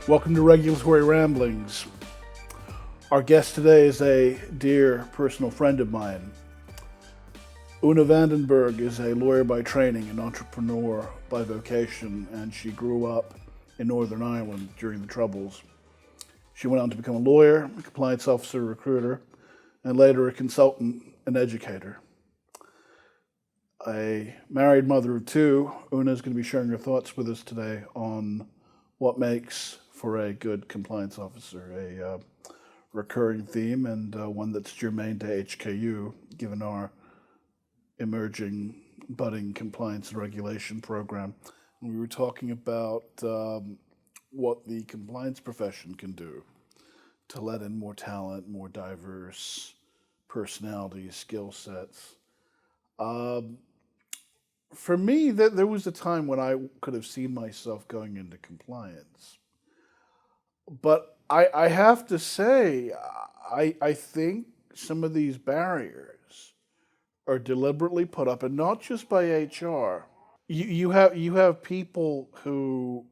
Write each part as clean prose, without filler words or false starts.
Welcome to Regulatory Ramblings. Our guest today is a dear personal friend of mine. Oonagh Van Den Berg is a lawyer by training, an entrepreneur by vocation, and she grew up in Northern Ireland during the Troubles. She went on to become a lawyer, a compliance officer, recruiter, and later a consultant and educator. A married mother of two, Oonagh is going to be sharing her thoughts with us today on what makes for a good compliance officer, a recurring theme and one that's germane to HKU, given our emerging, budding compliance and regulation program. And we were talking about what the compliance profession can do to let in more talent, more diverse personalities, skill sets. For me, there was a time when I could have seen myself going into compliance. But I have to say, I think some of these barriers are deliberately put up, and not just by HR. You have people who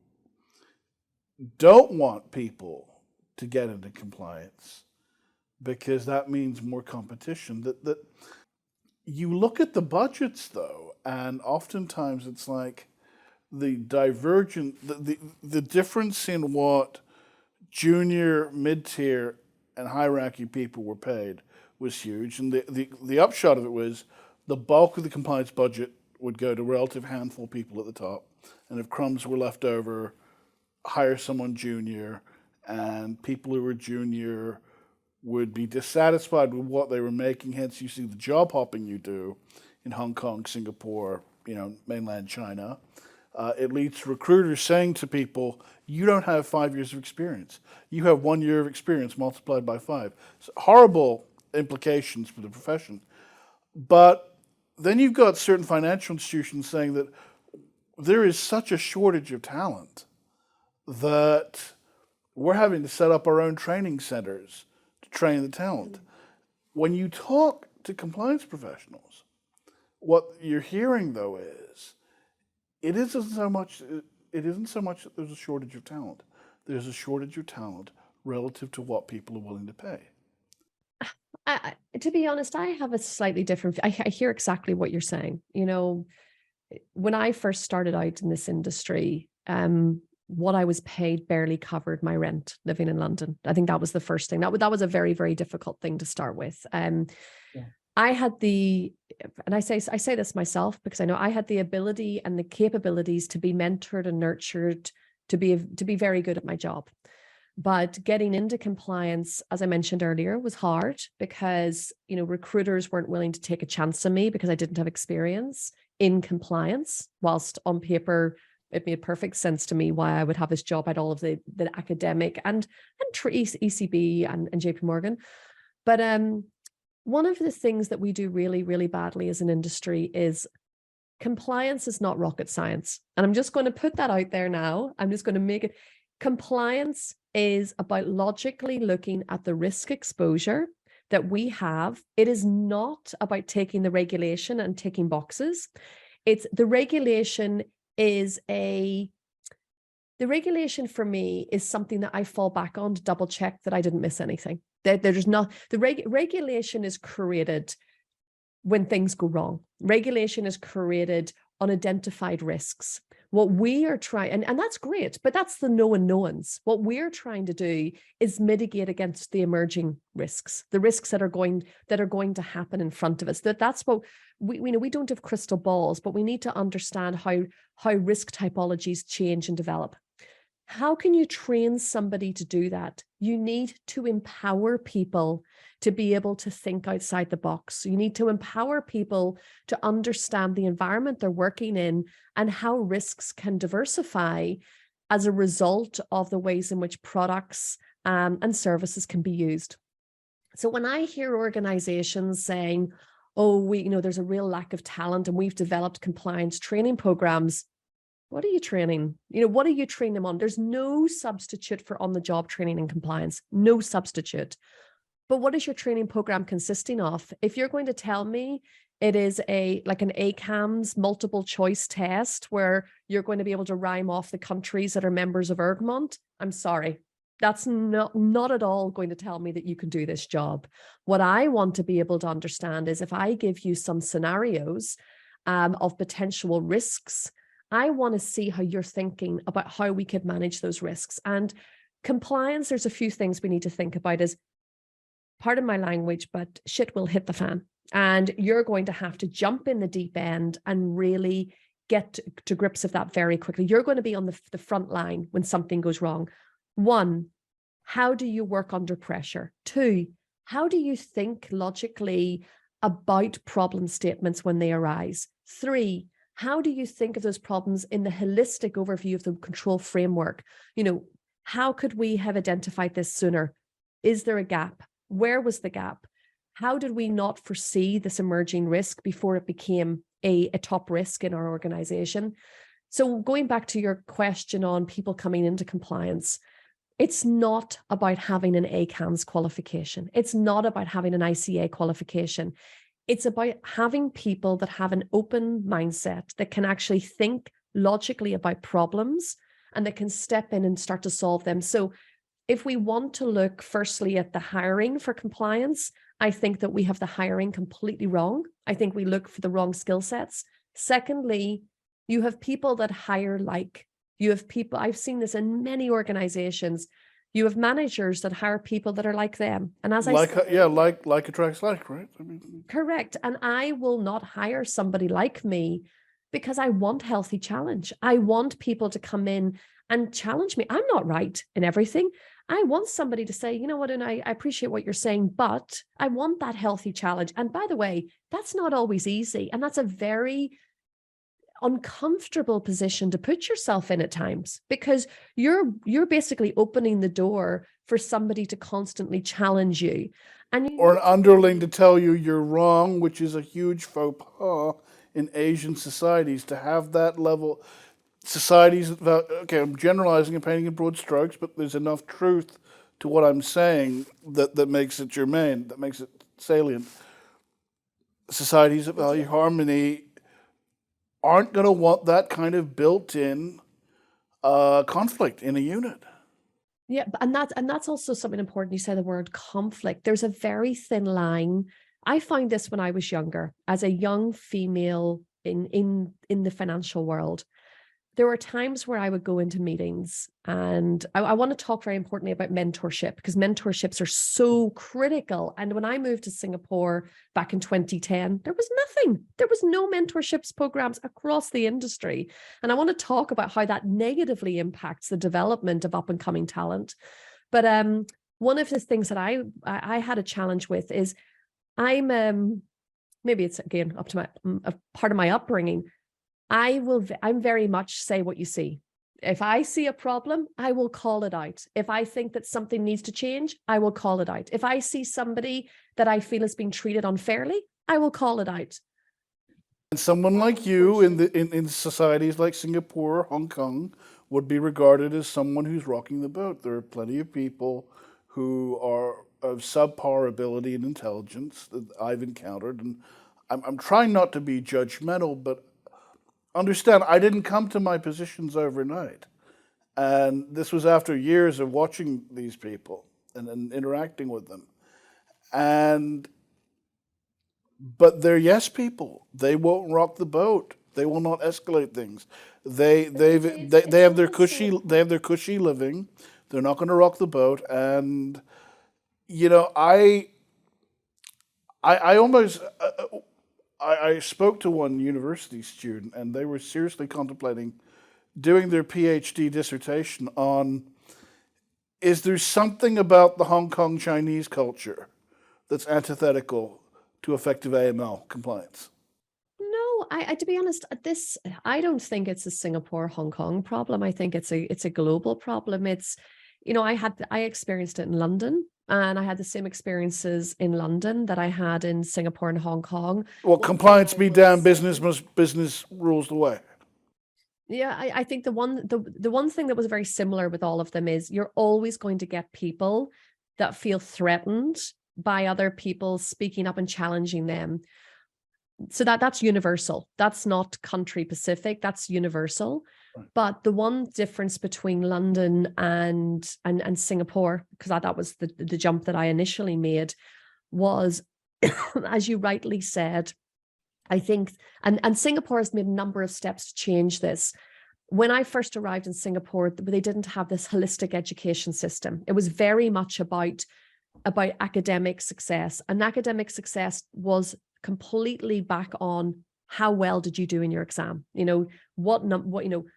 don't want people to get into compliance because that means more competition. That you look at the budgets though, and oftentimes it's like the difference in what junior, mid-tier, and hierarchy people were paid was huge. And the upshot of it was the bulk of the compliance budget would go to a relative handful of people at the top. And if crumbs were left over, hire someone junior, and people who were junior would be dissatisfied with what they were making. Hence, you see the job hopping you do in Hong Kong, Singapore, mainland China. It leads to recruiters saying to people, you don't have 5 years of experience. You have 1 year of experience multiplied by 5. So horrible implications for the profession. But then you've got certain financial institutions saying that there is such a shortage of talent that we're having to set up our own training centers to train the talent. When you talk to compliance professionals, what you're hearing though is, it isn't so much that there's a shortage of talent. There's a shortage of talent relative to what people are willing to pay. To be honest, I have a slightly different. I hear exactly what you're saying. When I first started out in this industry, what I was paid barely covered my rent living in London. I think that was the first thing. That was a very, very difficult thing to start with. I had and I say this myself because I know I had the ability and the capabilities to be mentored and nurtured to be very good at my job. But getting into compliance, as I mentioned earlier, was hard because, recruiters weren't willing to take a chance on me because I didn't have experience in compliance, whilst on paper, it made perfect sense to me why I would have this job. I had all of the academic and ECB and JP Morgan. But one of the things that we do really, really badly as an industry is compliance is not rocket science. And I'm just going to put that out there now. I'm just going to make it. Compliance is about logically looking at the risk exposure that we have. It is not about taking the regulation and ticking boxes. The regulation for me is something that I fall back on to double check that I didn't miss anything. Regulation is created when things go wrong. Regulation is created on identified risks. What we are trying, and that's great, but that's the known knowns. What we're trying to do is mitigate against the emerging risks, the risks that are going to happen in front of us. That's what we don't have crystal balls, but we need to understand how risk typologies change and develop. How can you train somebody to do that? You need to empower people to be able to think outside the box. You need to empower people to understand the environment they're working in and how risks can diversify as a result of the ways in which products and services can be used. So when I hear organizations saying, oh, there's a real lack of talent and we've developed compliance training programs, what are you training? What are you training them on? There's no substitute for on-the-job training and compliance, no substitute. But what is your training program consisting of? If you're going to tell me It is like an ACAMS multiple choice test where you're going to be able to rhyme off the countries that are members of Ergmont. I'm sorry. That's not at all going to tell me that you can do this job. What I want to be able to understand is if I give you some scenarios of potential risks, I want to see how you're thinking about how we could manage those risks. And compliance, there's a few things we need to think about is, pardon my language, but shit will hit the fan. And you're going to have to jump in the deep end and really get to grips with that very quickly. You're going to be on the front line when something goes wrong. 1, how do you work under pressure? 2, how do you think logically about problem statements when they arise? 3, how do you think of those problems in the holistic overview of the control framework? How could we have identified this sooner? Is there a gap? Where was the gap? How did we not foresee this emerging risk before it became a top risk in our organization? So going back to your question on people coming into compliance, it's not about having an ACAMS qualification. It's not about having an ICA qualification. It's about having people that have an open mindset, that can actually think logically about problems and that can step in and start to solve them. So if we want to look firstly at the hiring for compliance, I think that we have the hiring completely wrong. I think we look for the wrong skill sets. Secondly, you have people that hire like, you have people, I've seen this in many organizations, you have managers that hire people that are like them. And as Like, I said, like attracts like, right? I mean, correct. And I will not hire somebody like me because I want healthy challenge. I want people to come in and challenge me. I'm not right in everything. I want somebody to say, you know what, and I appreciate what you're saying, but I want that healthy challenge. And by the way, that's not always easy. And that's a very uncomfortable position to put yourself in at times, because you're basically opening the door for somebody to constantly challenge you. Or an underling to tell you you're wrong, which is a huge faux pas in Asian societies, to have that level. Societies, okay, I'm generalizing and painting in broad strokes, but there's enough truth to what I'm saying that makes it germane, that makes it salient. Societies that value harmony aren't going to want that kind of built-in conflict in a unit. Yeah, and that's also something important. You say the word conflict. There's a very thin line. I found this when I was younger, as a young female in the financial world. There were times where I would go into meetings, and I want to talk very importantly about mentorship, because mentorships are so critical. And when I moved to Singapore back in 2010, there was nothing. There was no mentorships programs across the industry. And I want to talk about how that negatively impacts the development of up and coming talent. But one of the things that I had a challenge with is I'm maybe it's again up to a part of my upbringing. I'm very much say what you see. If I see a problem, I will call it out. If I think that something needs to change, I will call it out. If I see somebody that I feel is being treated unfairly, I will call it out. And someone like you in societies like Singapore or Hong Kong would be regarded as someone who's rocking the boat. There are plenty of people who are of subpar ability and intelligence that I've encountered, and I'm trying not to be judgmental, but understand, I didn't come to my positions overnight. And this was after years of watching these people and interacting with them. But they're yes people. They won't rock the boat. They will not escalate things. They have their cushy living. They're not going to rock the boat. And I spoke to one university student, and they were seriously contemplating doing their PhD dissertation on, is there something about the Hong Kong Chinese culture that's antithetical to effective AML compliance? No, I to be honest, I don't think it's a Singapore, Hong Kong problem. I think it's a global problem. It's, I experienced it in London. And I had the same experiences in London that I had in Singapore and Hong Kong. Well, compliance be damned, business rules the way. Yeah, I think the one thing that was very similar with all of them is you're always going to get people that feel threatened by other people speaking up and challenging them. So that's universal. That's not country specific. That's universal. Right. But the one difference between London and Singapore, because that was the jump that I initially made, was, as you rightly said, I think, and Singapore has made a number of steps to change this. When I first arrived in Singapore, they didn't have this holistic education system. It was very much about academic success, and academic success was completely back on how well did you do in your exam,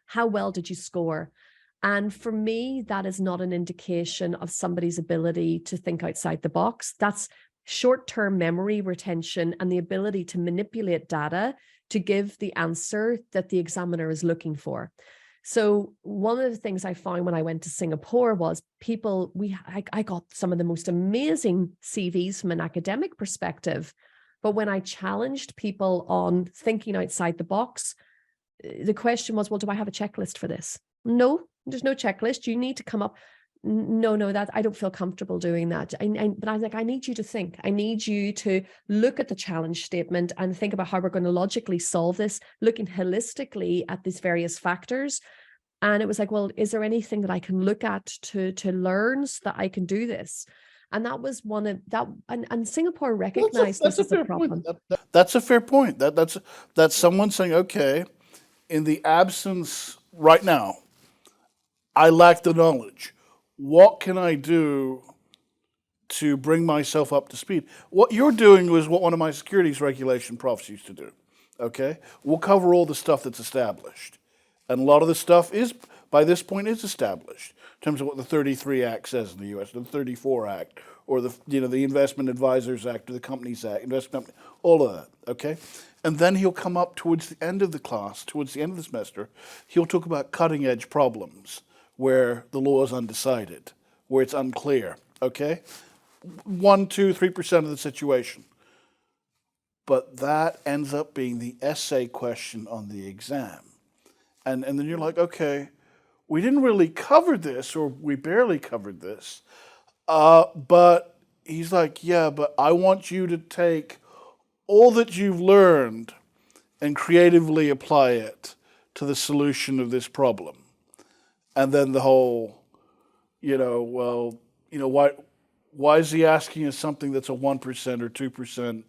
how well did you score. And for me, that is not an indication of somebody's ability to think outside the box. That's short-term memory retention and the ability to manipulate data to give the answer that the examiner is looking for. So one of the things I found when I went to Singapore was I got some of the most amazing CVs from an academic perspective. But when I challenged people on thinking outside the box, the question was, well, do I have a checklist for this? No, there's no checklist. You need to come up. No, that I don't feel comfortable doing that. But I was like, I need you to think. I need you to look at the challenge statement and think about how we're going to logically solve this, looking holistically at these various factors. And it was like, well, is there anything that I can look at to learn so that I can do this? And that was one of that. And Singapore recognized this as a problem. That's a fair point. That's someone saying, okay, in the absence right now, I lack the knowledge. What can I do to bring myself up to speed? What you're doing was what one of my securities regulation profs used to do. Okay, we'll cover all the stuff that's established, and a lot of the stuff is by this point is established in terms of what the 33 Act says in the U.S., the 34 Act, or the Investment Advisors Act, or the Companies Act, investment company, all of that. Okay, and then he'll come up towards the end of the class, towards the end of the semester, he'll talk about cutting edge problems where the law is undecided, where it's unclear, okay? 1%, 2%, 3% of the situation. But that ends up being the essay question on the exam. And then you're like, okay, we didn't really cover this, or we barely covered this. But he's like, yeah, but I want you to take all that you've learned and creatively apply it to the solution of this problem. And then the whole, why is he asking us something that's a 1% or 2%,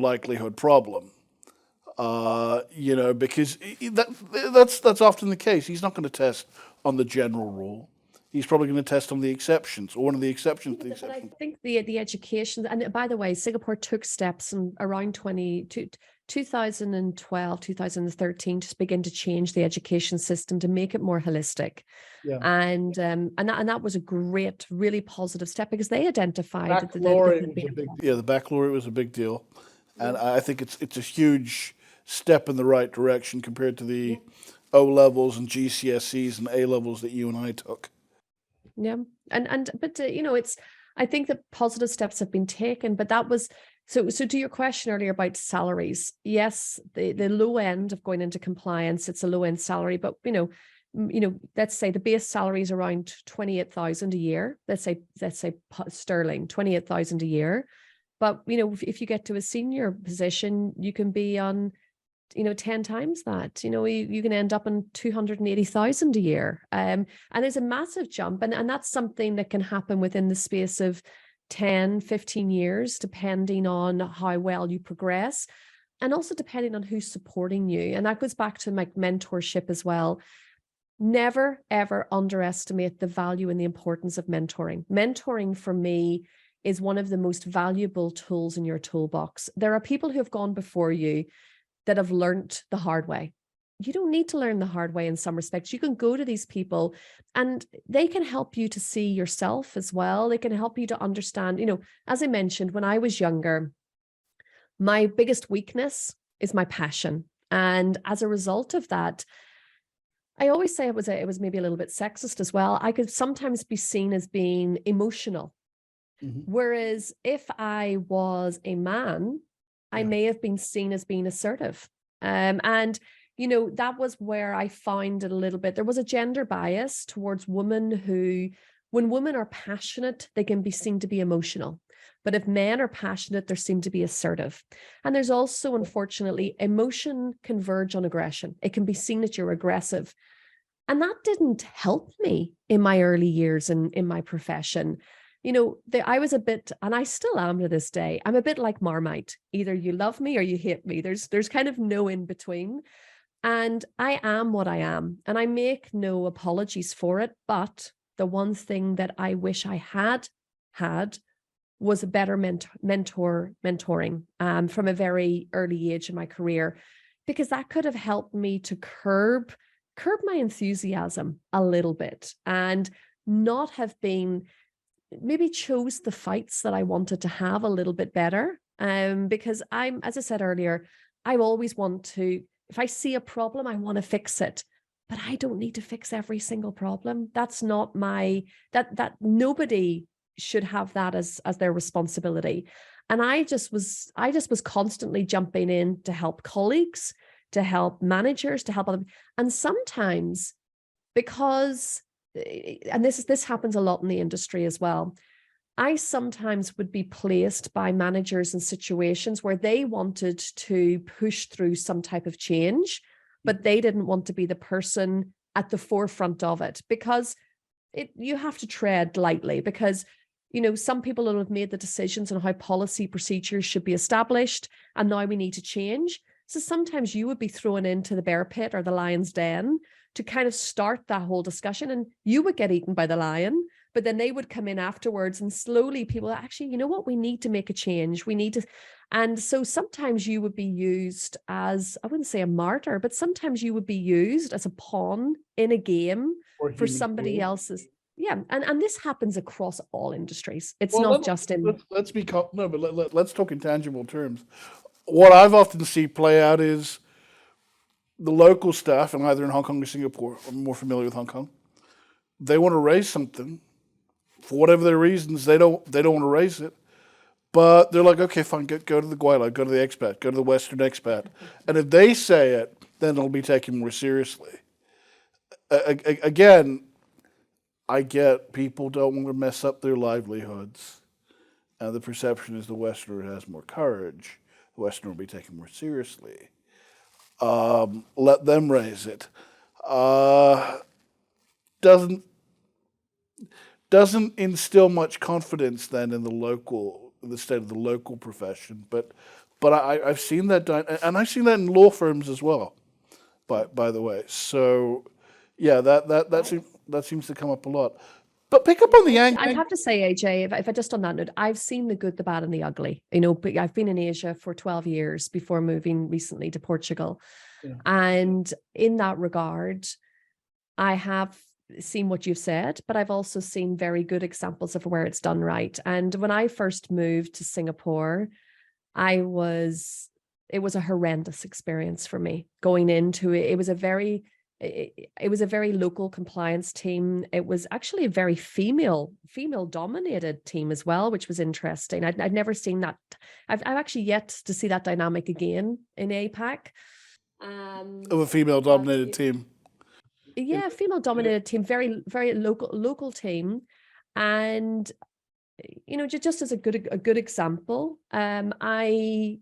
likelihood problem? Because that's often the case. He's not going to test on the general rule. He's probably going to test on the exceptions, or one of the exceptions to the exception. But I think the education, and by the way, Singapore took steps in around 2012, 2013 to begin to change the education system to make it more holistic. Yeah. And that was a great, really positive step, because they identified that the baccalaureate was a big deal. And I think it's a huge step in the right direction compared to the O levels and GCSEs and A levels that you and I took. Yeah. But it's, I think that positive steps have been taken, but that was, so to your question earlier about salaries, yes, the low end of going into compliance, it's a low end salary, but let's say the base salary is around 28,000 a year. Let's say sterling, 28,000 a year. But if you get to a senior position, you can be on 10 times that. You can end up on 280,000 a year. And it's a massive jump. And that's something that can happen within the space of 10, 15 years, depending on how well you progress, and also depending on who's supporting you. And that goes back to my mentorship as well. Never, ever underestimate the value and the importance of mentoring. Mentoring for me is one of the most valuable tools in your toolbox. There are people who have gone before you that have learned the hard way. You don't need to learn the hard way in some respects. You can go to these people and they can help you to see yourself as well. They can help you to understand, as I mentioned, when I was younger, my biggest weakness is my passion. And as a result of that, I always say it was maybe a little bit sexist as well. I could sometimes be seen as being emotional. Mm-hmm. Whereas if I was a man, I may have been seen as being assertive. And that was where I found it a little bit. There was a gender bias towards women who, when women are passionate, they can be seen to be emotional. But if men are passionate, they seem to be assertive. And there's also, unfortunately, emotion converge on aggression. It can be seen that you're aggressive. And that didn't help me in my early years in my profession. I was a bit, and I still am to this day, I'm a bit like Marmite. Either you love me or you hate me. There's kind of no in between. And I am what I am, and I make no apologies for it. But the one thing that I wish I had was a better mentoring from a very early age in my career, because that could have helped me to curb my enthusiasm a little bit, and not have been, maybe chose the fights that I wanted to have a little bit better. Because as I said earlier, I always want to, if I see a problem, I want to fix it. But I don't need to fix every single problem. That's not that nobody should have that as their responsibility. And I just was constantly jumping in to help colleagues, to help managers, to help other. And sometimes, because, and this happens a lot in the industry as well, I sometimes would be placed by managers in situations where they wanted to push through some type of change, but they didn't want to be the person at the forefront of it, because you have to tread lightly, because some people have made the decisions on how policy procedures should be established, and now we need to change. So sometimes you would be thrown into the bear pit or the lion's den to kind of start that whole discussion, and you would get eaten by the lion. But then they would come in afterwards, and slowly people, actually, you know what, we need to make a change. We need to. And so sometimes you would be used as, I wouldn't say a martyr, but sometimes you would be used as a pawn in a game for somebody else's. Yeah. And this happens across all industries. It's not just in. Let's be, no, but let's talk in tangible terms. What I've often seen play out is the local staff, and either in Hong Kong or Singapore, I'm more familiar with Hong Kong, they want to raise something. For whatever their reasons, they don't want to raise it, but they're like, okay, fine, go to the Guayla, go to the expat, go to the Western expat, and if they say it, then it'll be taken more seriously. Again, I get people don't want to mess up their livelihoods, and the perception is the Westerner has more courage. The Westerner will be taken more seriously. Let them raise it. Doesn't instill much confidence then in the state of the local profession. But I've seen that, and I've seen that in law firms as well. By the way, so yeah, that seems to come up a lot. But pick up on the angle. I'd have to say, AJ, if I just on that note, I've seen the good, the bad, and the ugly. But I've been in Asia for 12 years before moving recently to Portugal. Yeah. And in that regard, I have seen what you've said, but I've also seen very good examples of where it's done right. And when I first moved to Singapore, it was a horrendous experience for me going into it. It was a very local compliance team. It was actually a very female dominated team as well, which was interesting. I'd never seen that. I've actually yet to see that dynamic again in APAC. Of a female dominated team. Yeah, female dominated team, very, very local team. And just as a good example, I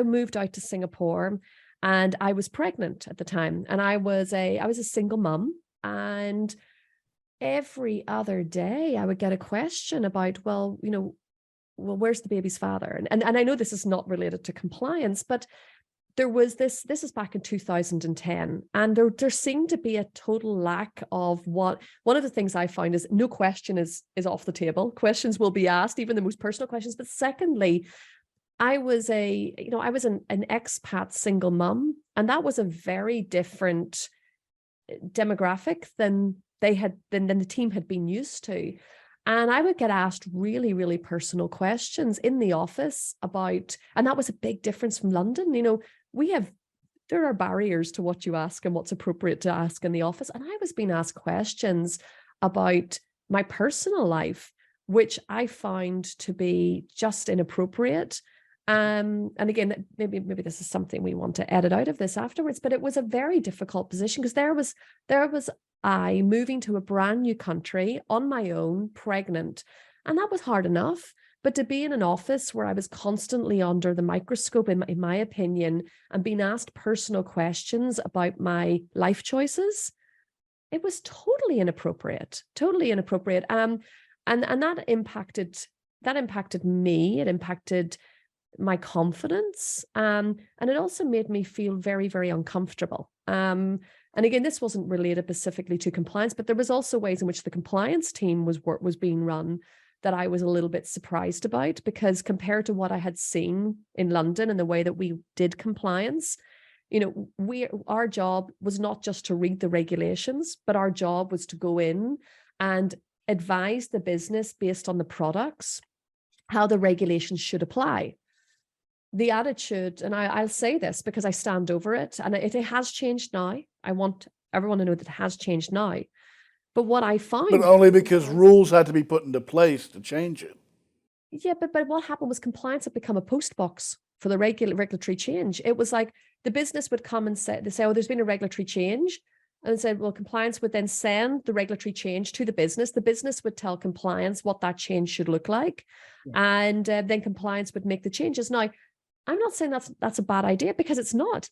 moved out to Singapore, and I was pregnant at the time, and I was a single mum, and every other day I would get a question about, well, where's the baby's father? And I know this is not related to compliance, but there was this is back in 2010, and there seemed to be a total lack of one of the things I found is no question is off the table. Questions will be asked, even the most personal questions. But secondly, I was an expat single mum, and that was a very different demographic than the team had been used to. And I would get asked really, really personal questions in the office about, and that was a big difference from London. There are barriers to what you ask and what's appropriate to ask in the office. And I was being asked questions about my personal life, which I found to be just inappropriate. And again, maybe this is something we want to edit out of this afterwards, but it was a very difficult position, because there was I moving to a brand new country on my own, pregnant, and that was hard enough. But to be in an office where I was constantly under the microscope, in my opinion, and being asked personal questions about my life choices, it was totally inappropriate, totally inappropriate. And that impacted me. It impacted my confidence. And it also made me feel very, very uncomfortable. And again, this wasn't related specifically to compliance, but there was also ways in which the compliance team was being run that I was a little bit surprised about, because compared to what I had seen in London and the way that we did compliance, our job was not just to read the regulations, but our job was to go in and advise the business based on the products, how the regulations should apply. The attitude, and I'll say this because I stand over it, and it has changed now. I want everyone to know that it has changed now. But what I found... But only because rules had to be put into place to change it. Yeah, but what happened was compliance had become a post box for the regulatory change. It was like the business would come and say, oh, there's been a regulatory change. And said, well, compliance would then send the regulatory change to the business. The business would tell compliance what that change should look like. Yeah. And then compliance would make the changes. Now, I'm not saying that's a bad idea, because it's not.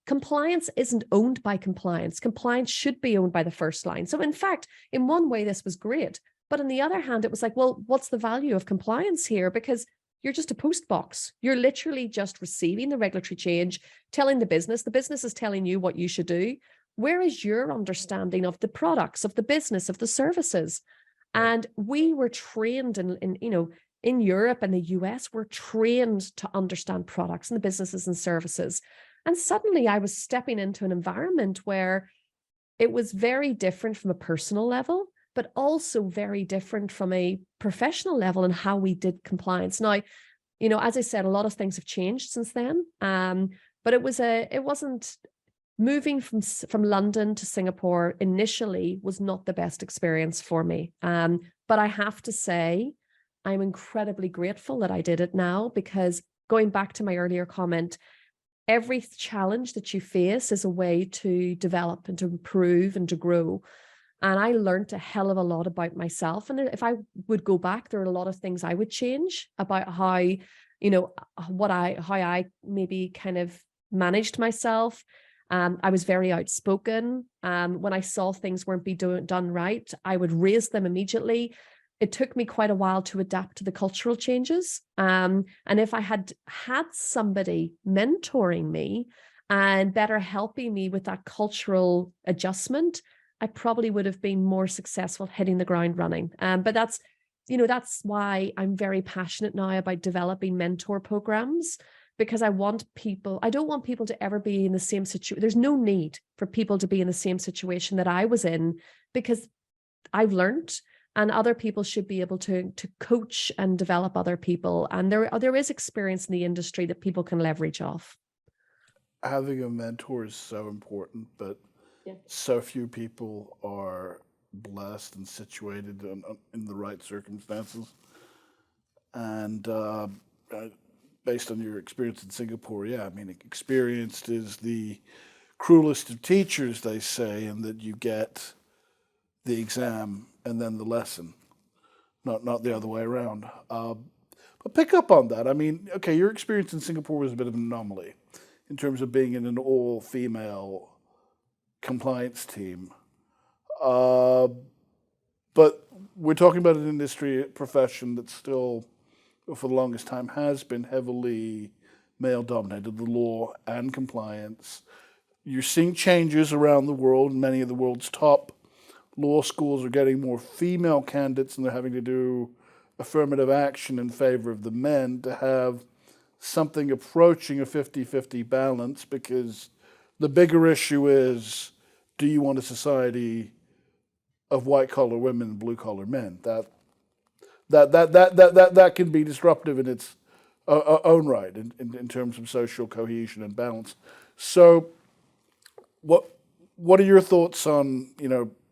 Compliance isn't owned by compliance. Compliance should be owned by the first line. So in fact, in one way, this was great. But on the other hand, it was like, well, what's the value of compliance here? Because you're just a post box. You're literally just receiving the regulatory change, telling the business is telling you what you should do. Where is your understanding of the products, of the business, of the services? And we were trained in Europe and the US, we're trained to understand products and the businesses and services. And suddenly I was stepping into an environment where it was very different from a personal level, but also very different from a professional level and how we did compliance. Now, as I said, a lot of things have changed since then. But it wasn't moving from London to Singapore initially was not the best experience for me. But I have to say, I'm incredibly grateful that I did it now, because going back to my earlier comment, every challenge that you face is a way to develop and to improve and to grow. And I learned a hell of a lot about myself. And if I would go back, there are a lot of things I would change about how I maybe kind of managed myself. I was very outspoken. When I saw things weren't being done right, I would raise them immediately. It took me quite a while to adapt to the cultural changes. And if I had somebody mentoring me and better helping me with that cultural adjustment, I probably would have been more successful hitting the ground running. But that's why I'm very passionate now about developing mentor programs, because I don't want people to ever be in the same situation. There's no need for people to be in the same situation that I was in, because I've learned, and other people should be able to coach and develop other people. And there is experience in the industry that people can leverage off. Having a mentor is so important, but so few people are blessed and situated in the right circumstances. And based on your experience in Singapore, experienced is the cruelest of teachers, they say, and that you get the exam and then the lesson, not the other way around. But pick up on that. Your experience in Singapore was a bit of an anomaly in terms of being in an all-female compliance team. But we're talking about an industry, profession that still, for the longest time, has been heavily male-dominated, the law and compliance. You're seeing changes around the world. Many of the world's top law schools are getting more female candidates, and they're having to do affirmative action in favor of the men to have something approaching a 50-50 balance, because the bigger issue is, do you want a society of white-collar women and blue-collar men? That can be disruptive in its own right in terms of social cohesion and balance. So what are your thoughts on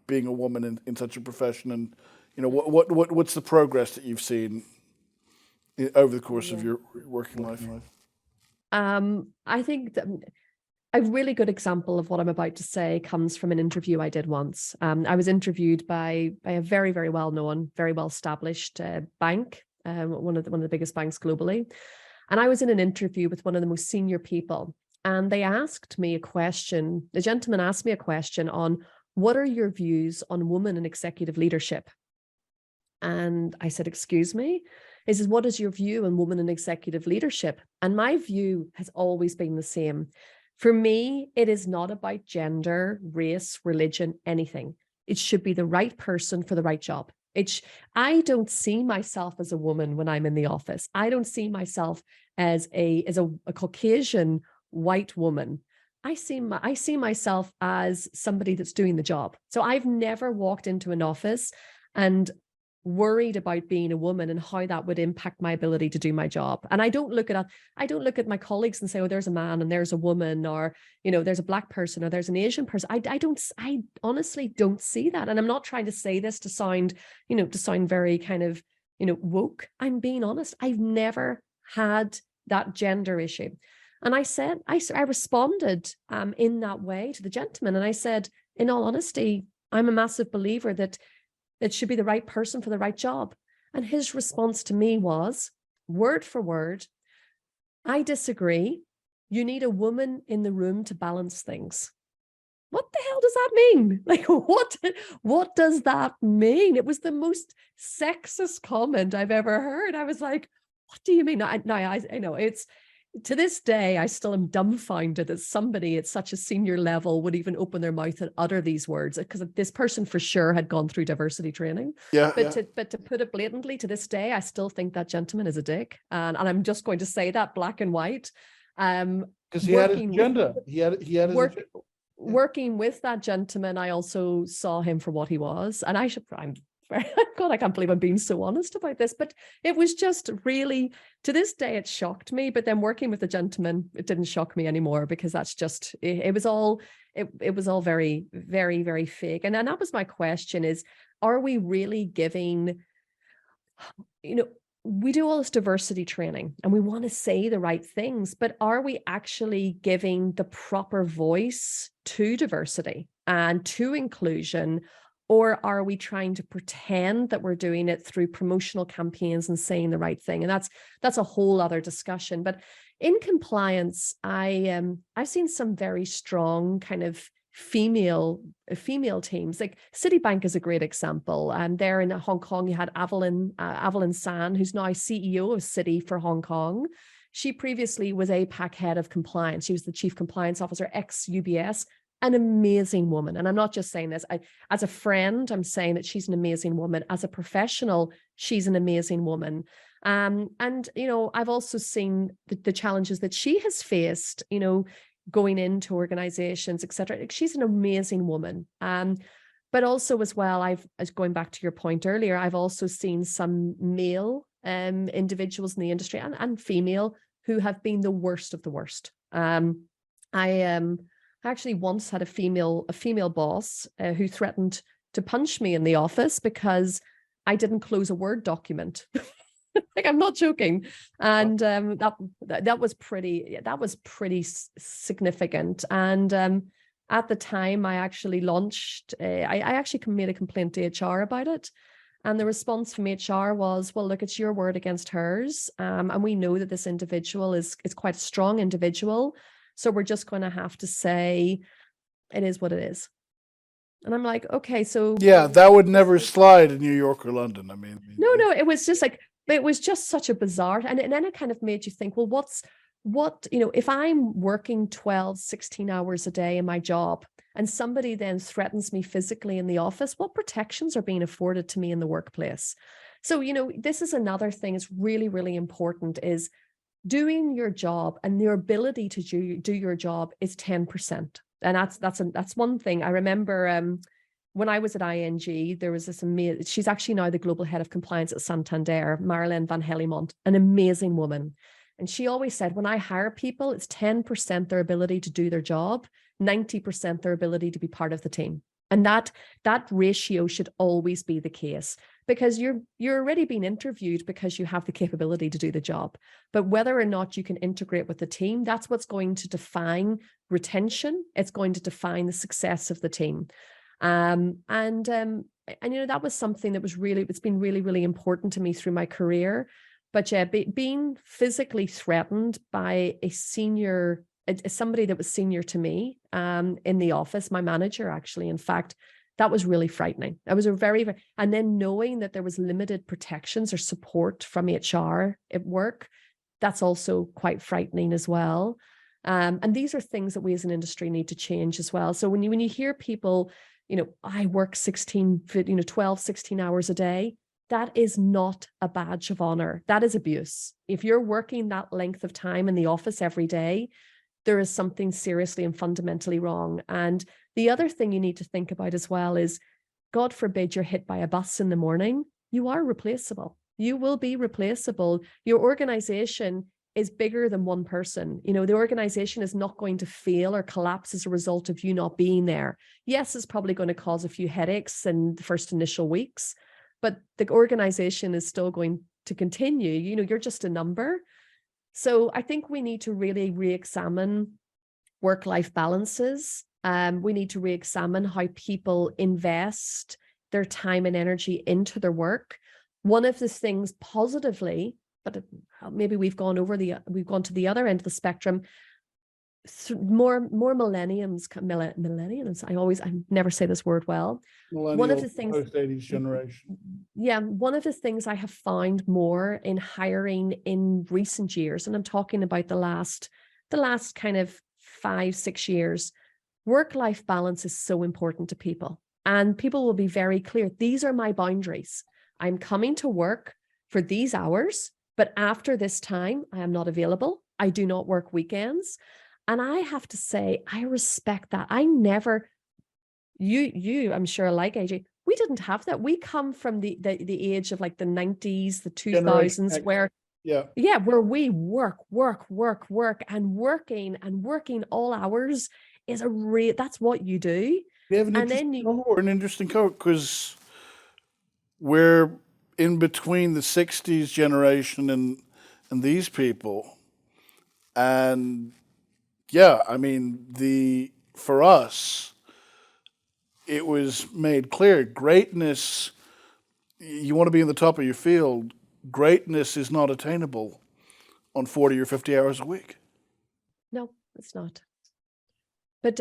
being a woman in such a profession, and what's the progress that you've seen over the course of your working life? I think that a really good example of what I'm about to say comes from an interview I did once. I was interviewed by a very, very well-known, very well-established bank one of the biggest banks globally. And I was in an interview with one of the most senior people, and they asked me a question. The gentleman asked me a question on, what are your views on women in executive leadership? And I said, excuse me? He says, what is your view on women in executive leadership? And my view has always been the same. For me, it is not about gender, race, religion, anything. It should be the right person for the right job. I don't see myself as a woman when I'm in the office. I don't see myself as a Caucasian white woman. I see myself as somebody that's doing the job. So I've never walked into an office and worried about being a woman and how that would impact my ability to do my job. And I don't look at my colleagues and say, oh, there's a man and there's a woman, or, you know, there's a Black person or there's an Asian person. I honestly don't see that. And I'm not trying to say this to sound very kind of, woke. I'm being honest. I've never had that gender issue. And I said, I responded in that way to the gentleman. And I said, in all honesty, I'm a massive believer that it should be the right person for the right job. And his response to me was, word for word, I disagree. You need a woman in the room to balance things. What the hell does that mean? Like, what does that mean? It was the most sexist comment I've ever heard. I was like, what do you mean? I know it's, to this day, I still am dumbfounded that somebody at such a senior level would even open their mouth and utter these words, because this person for sure had gone through diversity training. Yeah. But to put it blatantly, to this day, I still think that gentleman is a dick. And I'm just going to say that black and white. Because he had his agenda. He had his agenda. Working with that gentleman, I also saw him for what he was. And God, I can't believe I'm being so honest about this, but it was just really, to this day, it shocked me. But then working with the gentleman, it didn't shock me anymore, because that's just, it was all very, very, very fake. And then that was my question is, are we really giving, we do all this diversity training and we want to say the right things, but are we actually giving the proper voice to diversity and to inclusion? Or are we trying to pretend that we're doing it through promotional campaigns and saying the right thing? And that's a whole other discussion. But in compliance, I've seen some very strong kind of female teams. Like Citibank is a great example. And there in Hong Kong, you had Evelyn San, who's now CEO of Citi for Hong Kong. She previously was APAC head of compliance. She was the chief compliance officer, ex-UBS. An amazing woman. And I'm not just saying this. As a friend, I'm saying that she's an amazing woman. As a professional, she's an amazing woman. And, I've also seen the challenges that she has faced, going into organizations, et cetera. She's an amazing woman. But also as well, as going back to your point earlier, I've also seen some male individuals in the industry and female who have been the worst of the worst. I actually once had a female boss who threatened to punch me in the office because I didn't close a Word document. Like, I'm not joking. And that was pretty significant. And at the time, I actually launched. I actually made a complaint to HR about it. And the response from HR was, well, look, it's your word against hers. And we know that this individual is quite a strong individual. So we're just going to have to say it is what it is. And I'm like, okay, so. Yeah, that would never slide in New York or London. I mean. No, it was just like, it was just such a bizarre, and then it kind of made you think, well, if I'm working 12, 16 hours a day in my job and somebody then threatens me physically in the office, what protections are being afforded to me in the workplace? So, this is another thing is really, really important is doing your job, and your ability to do your job is 10%. And that's one thing. I remember when I was at ING, there was this amazing, she's actually now the global head of compliance at Santander, Marilyn Van Hellemont, an amazing woman. And she always said, when I hire people, it's 10% their ability to do their job, 90% their ability to be part of the team. And that ratio should always be the case, because you're already being interviewed because you have the capability to do the job. But whether or not you can integrate with the team, that's what's going to define retention. It's going to define the success of the team. and that was something that it's been really, really important to me through my career. But yeah, being physically threatened by somebody that was senior to me in the office, my manager, actually, in fact, that was really frightening. That was and then knowing that there was limited protections or support from HR at work, that's also quite frightening as well. And these are things that we as an industry need to change as well. So when you hear people, I work 12, 16 hours a day, that is not a badge of honor. That is abuse. If you're working that length of time in the office every day, there is something seriously and fundamentally wrong. And the other thing you need to think about as well is, God forbid you're hit by a bus in the morning, you are replaceable. You will be replaceable. Your organization is bigger than one person. The organization is not going to fail or collapse as a result of you not being there. Yes, it's probably going to cause a few headaches in the first initial weeks, but the organization is still going to continue. You're just a number. So I think we need to really re-examine work-life balances. We need to re-examine how people invest their time and energy into their work. One of the things positively, but maybe we've gone to the other end of the spectrum. More millennials. I never say this word well. One of the things, post-80s generation. Yeah, one of the things I have found more in hiring in recent years, and I'm talking about the last kind of 5-6 years, work-life balance is so important to people. And people will be very clear. These are my boundaries. I'm coming to work for these hours, but after this time, I am not available. I do not work weekends. And I have to say, I respect that. I never, I'm sure, like AJ, we didn't have that. We come from the age of like the 90s, the 2000s, where where we work, and working all hours is that's what you do. We have an interesting cohort because we're in between the 60s generation and these people. And yeah, I mean, for us, it was made clear, greatness, you want to be in the top of your field, greatness is not attainable on 40 or 50 hours a week. No, it's not. But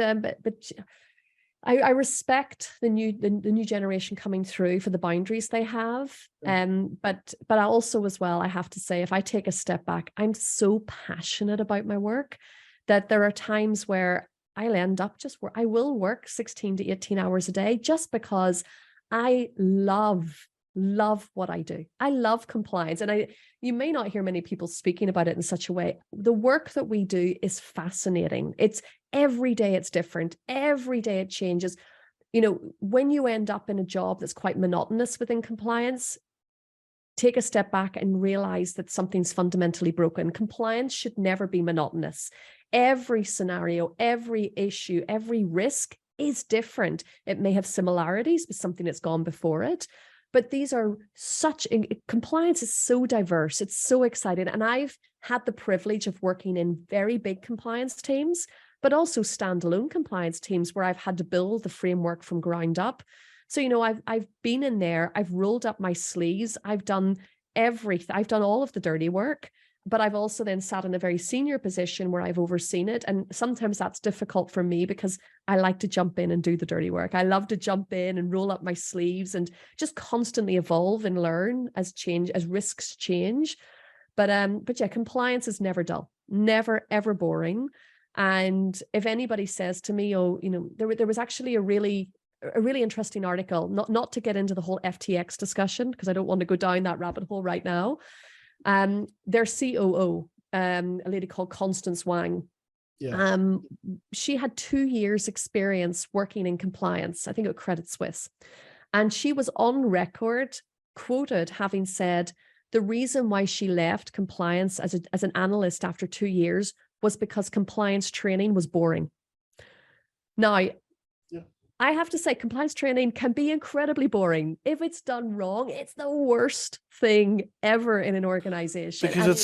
I respect the new generation coming through for the boundaries they have. But I also, as well, I have to say, if I take a step back, I'm so passionate about my work that there are times where I'll end up I will work 16 to 18 hours a day just because I love what I do. I love compliance. And you may not hear many people speaking about it in such a way. The work that we do is fascinating. It's every day it's different. Every day it changes. When you end up in a job that's quite monotonous within compliance, take a step back and realize that something's fundamentally broken. Compliance should never be monotonous. Every scenario, every issue, every risk is different. It may have similarities with something that's gone before it, but compliance is so diverse. It's so exciting. And I've had the privilege of working in very big compliance teams, but also standalone compliance teams where I've had to build the framework from ground up. So, I've been in there, I've rolled up my sleeves, I've done everything, I've done all of the dirty work, but I've also then sat in a very senior position where I've overseen it. And sometimes that's difficult for me because I like to jump in and do the dirty work. I love to jump in and roll up my sleeves and just constantly evolve and learn as risks change. But yeah, compliance is never dull, never, ever boring. And if anybody says to me, there was actually a really interesting article, not to get into the whole FTX discussion, because I don't want to go down that rabbit hole right now. Their COO, a lady called Constance Wang, she had 2 years experience working in compliance, I think at Credit Suisse. And she was on record quoted having said the reason why she left compliance as an analyst after 2 years was because compliance training was boring. Now, I have to say, compliance training can be incredibly boring. If it's done wrong, it's the worst thing ever in an organization. Because it's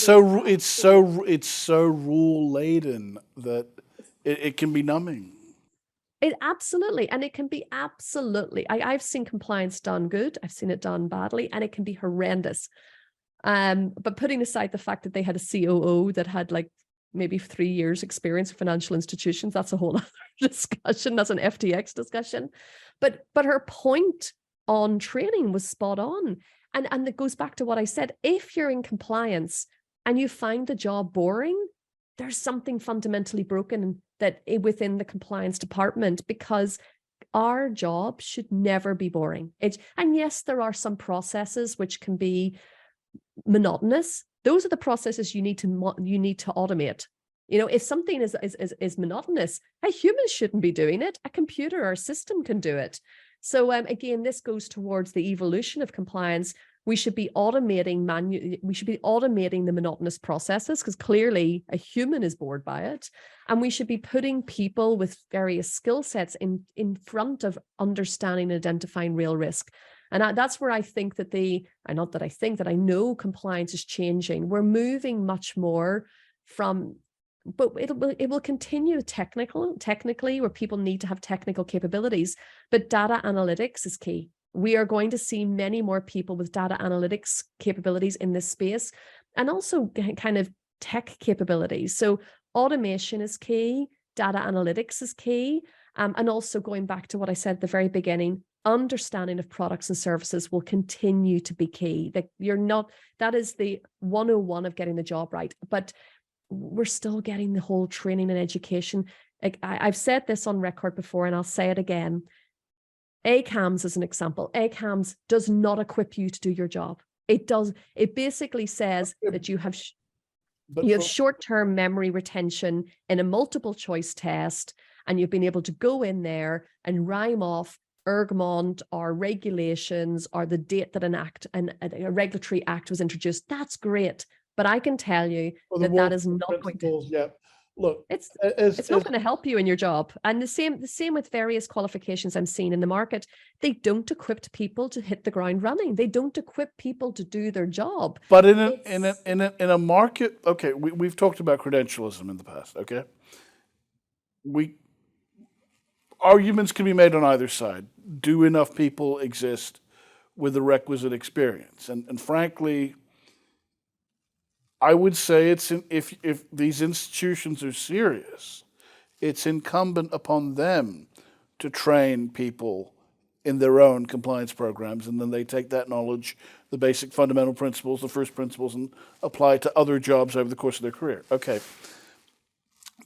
so rule laden that it can be numbing. It absolutely, and it can be absolutely. I've seen compliance done good. I've seen it done badly, and it can be horrendous. But putting aside the fact that they had a COO that had like maybe 3 years experience in financial institutions, that's a whole other discussion. That's an FTX discussion. But her point on training was spot on. And it goes back to what I said. If you're in compliance and you find the job boring, there's something fundamentally broken that within the compliance department, because our job should never be boring. And yes, there are some processes which can be monotonous. Those are the processes you need to automate. You know, if something is monotonous, a human shouldn't be doing it. A computer or a system can do it. So again, this goes towards the evolution of compliance. We should be automating the monotonous processes, because clearly a human is bored by it. And we should be putting people with various skill sets in front of understanding and identifying real risk. And that's where I think that I know compliance is changing. We're moving much more from, but it will continue technically, where people need to have technical capabilities, but data analytics is key. We are going to see many more people with data analytics capabilities in this space, and also kind of tech capabilities. So automation is key, data analytics is key, and also going back to what I said at the very beginning, understanding of products and services will continue to be key. That is the 101 of getting the job right. But we're still getting the whole training and education. I've said this on record before, and I'll say it again. ACAMS is an example. ACAMS does not equip you to do your job. It does. It basically says that you have short-term memory retention in a multiple choice test, and you've been able to go in there and rhyme off ergmont or regulations or the date that a regulatory act was introduced. That's great. But I can tell you that is not going to. Yeah. Look, it's not going to help you in your job. And the same with various qualifications I'm seeing in the market. They don't equip people to hit the ground running. They don't equip people to do their job. But in a market, okay, we've talked about credentialism in the past. Okay, arguments can be made on either side. Do enough people exist with the requisite experience? And frankly, I would say if these institutions are serious, it's incumbent upon them to train people in their own compliance programs, and then they take that knowledge, the basic fundamental principles, the first principles, and apply it to other jobs over the course of their career. Okay.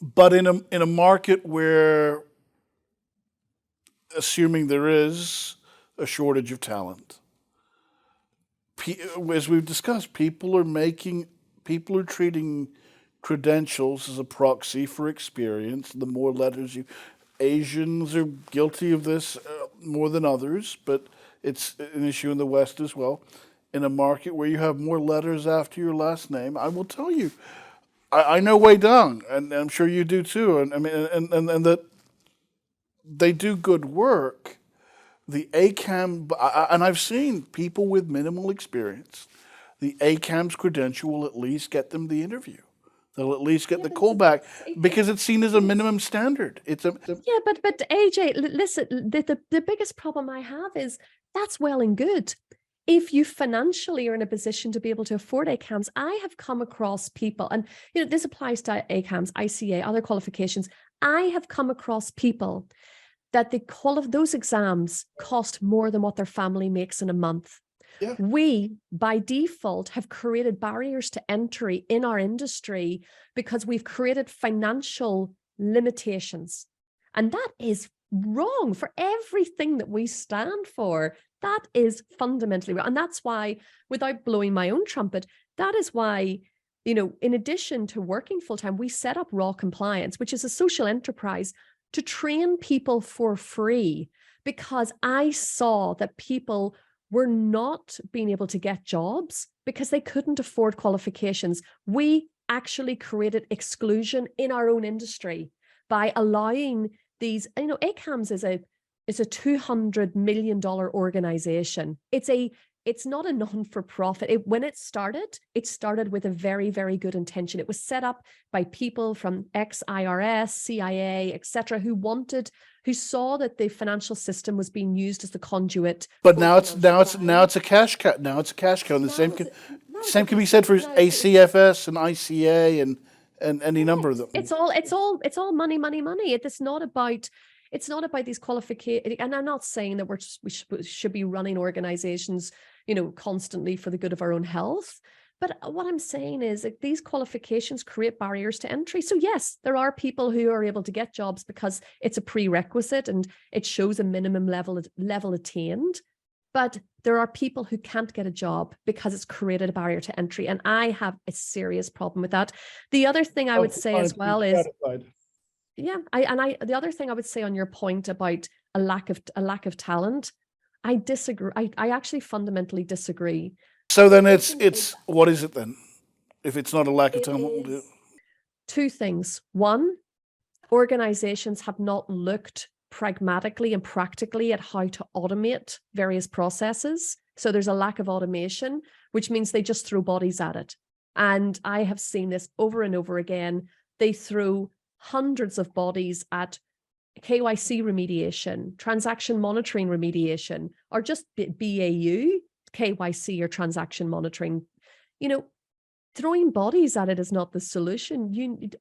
But in a market where, assuming there is a shortage of talent, as we've discussed, people are treating credentials as a proxy for experience. The more letters Asians are guilty of this more than others, but it's an issue in the West as well. In a market where you have more letters after your last name, I will tell you, I know Wei Dong, and I'm sure you do too, and that they do good work. The ACAM, and I've seen people with minimal experience, the ACAM's credential will at least get them the interview. They'll at least get the callback, because it's seen as a minimum standard. But AJ, listen, the biggest problem I have is that's well and good. If you financially are in a position to be able to afford ACAMS, I have come across people, and this applies to ACAMS, ICA, other qualifications. I have come across people that those exams cost more than what their family makes in a month. Yeah. We, by default, have created barriers to entry in our industry because we've created financial limitations. And that is wrong for everything that we stand for. That is fundamentally wrong. And that's why, without blowing my own trumpet, that is why, in addition to working full-time, we set up Raw Compliance, which is a social enterprise to train people for free, because I saw that people were not being able to get jobs because they couldn't afford qualifications. We actually created exclusion in our own industry by allowing these, ACAMS is a $200 million organization. It's it's not a non-for-profit. When it started with a very, very good intention. It was set up by people from ex-IRS, CIA, etc., who saw that the financial system was being used as the conduit. But now it's a cash cow. Now it's a cash cow, and the same can be said for ACFS and ICA and any number of them. It's all money, money, money. It's not about these qualifications. And I'm not saying that we should be running organizations, constantly for the good of our own health. But what I'm saying is that these qualifications create barriers to entry. So yes, there are people who are able to get jobs because it's a prerequisite and it shows a minimum level attained. But there are people who can't get a job because it's created a barrier to entry. And I have a serious problem with that. The other thing I would say as well is, the other thing I would say on your point about a lack of talent, I disagree. I actually fundamentally disagree. So then it's what is it then? If it's not a lack of talent, what will do? Two things. One, organizations have not looked pragmatically and practically at how to automate various processes. So there's a lack of automation, which means they just throw bodies at it. And I have seen this over and over again. They throw hundreds of bodies at KYC remediation, transaction monitoring remediation, or just BAU KYC or transaction monitoring. Throwing bodies at it is not the solution.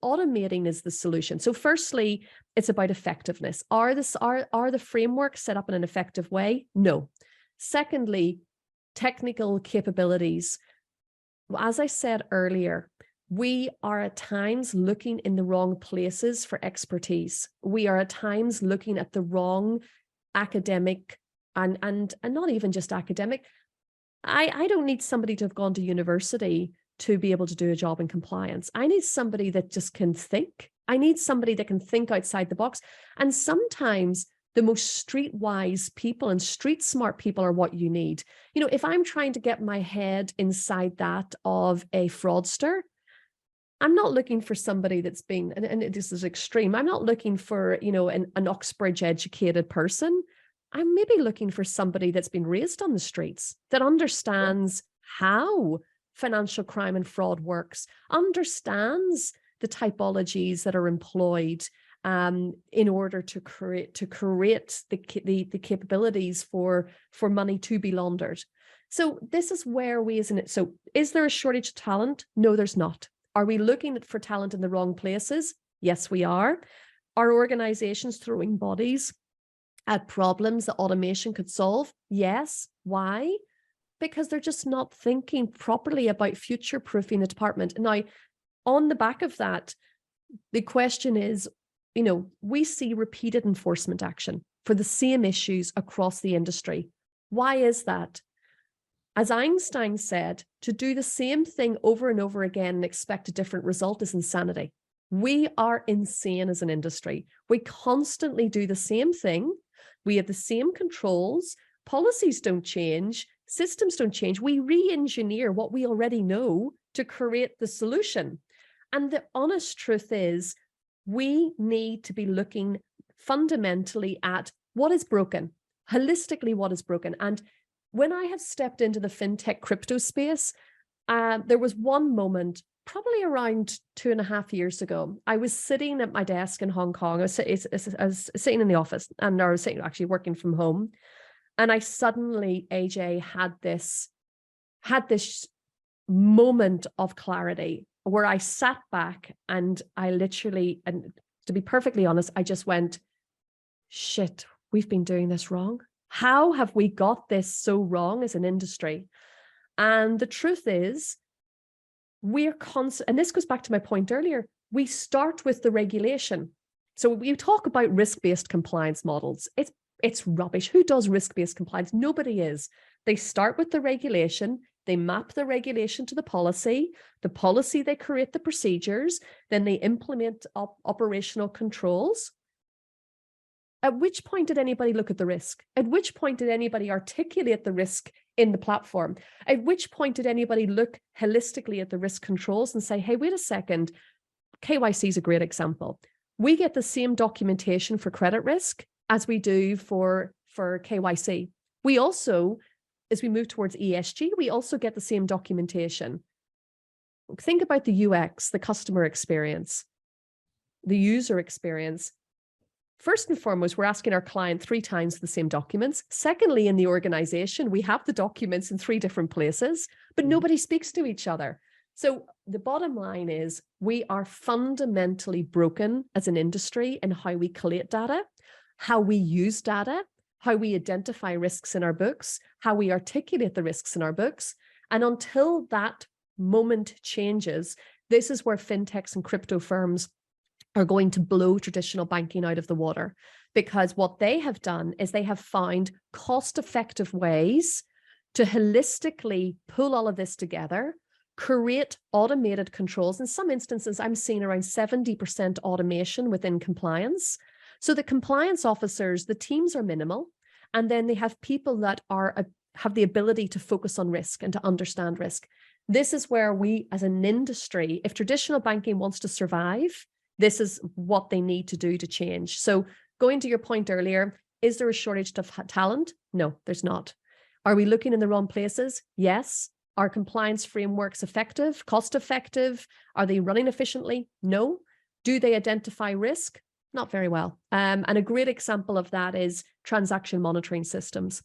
Automating is the solution. So firstly, it's about effectiveness. Are the frameworks set up in an effective way? No. Secondly, technical capabilities. As I said earlier, we are at times looking in the wrong places for expertise. We are at times looking at the wrong academic and not even just academic. I don't need somebody to have gone to university to be able to do a job in compliance. I need somebody that just can think. I need somebody that can think outside the box. And sometimes the most streetwise people and street smart people are what you need. If I'm trying to get my head inside that of a fraudster, I'm not looking for somebody that's been, and this is extreme, I'm not looking for, an Oxbridge educated person. I'm maybe looking for somebody that's been raised on the streets, that understands how financial crime and fraud works, understands the typologies that are employed in order to create the capabilities for money to be laundered. So this is where so is there a shortage of talent? No, there's not. Are we looking for talent in the wrong places? Yes, we are. Are organizations throwing bodies at problems that automation could solve? Yes. Why? Because they're just not thinking properly about future-proofing the department. Now, on the back of that, the question is, we see repeated enforcement action for the same issues across the industry. Why is that? As Einstein said, to do the same thing over and over again and expect a different result is insanity. We are insane as an industry. We constantly do the same thing. We have the same controls. Policies don't change. Systems don't change. We re-engineer what we already know to create the solution. And the honest truth is, we need to be looking fundamentally at what is broken, holistically what is broken. And when I have stepped into the fintech crypto space, there was one moment, probably around 2.5 years ago. I was sitting at my desk in Hong Kong. I was sitting in the office, and I was actually working from home. And I suddenly, AJ, had this moment of clarity where I sat back and I literally, and to be perfectly honest, I just went, shit, we've been doing this wrong. How have we got this so wrong as an industry? And the truth is, we're constant, and this goes back to my point earlier, we start with the regulation. So we talk about risk-based compliance models. It's rubbish. Who does risk-based compliance? Nobody is. They start with the regulation, they map the regulation to the policy they create the procedures, then they implement operational controls. At which point did anybody look at the risk? At which point did anybody articulate the risk in the platform? At which point did anybody look holistically at the risk controls and say, hey, wait a second, KYC is a great example. We get the same documentation for credit risk as we do for KYC. We also as we move towards ESG, we also get the same documentation. Think about the UX, the customer experience, the user experience. First and foremost, we're asking our client 3 times the same documents. Secondly, in the organization, we have the documents in 3 different places, but nobody speaks to each other. So the bottom line is we are fundamentally broken as an industry in how we collate data, how we use data, how we identify risks in our books, how we articulate the risks in our books. And until that moment changes, this is where fintechs and crypto firms are going to blow traditional banking out of the water, because what they have done is they have found cost-effective ways to holistically pull all of this together, create automated controls. In some instances, I'm seeing around 70% automation within compliance. So the compliance officers, the teams are minimal, and then they have people that have the ability to focus on risk and to understand risk. This is where we, as an industry, if traditional banking wants to survive, this is what they need to do to change. So going to your point earlier, is there a shortage of talent? No, there's not. Are we looking in the wrong places? Yes. Are compliance frameworks effective, cost effective? Are they running efficiently? No. Do they identify risk? Not very well. And a great example of that is transaction monitoring systems.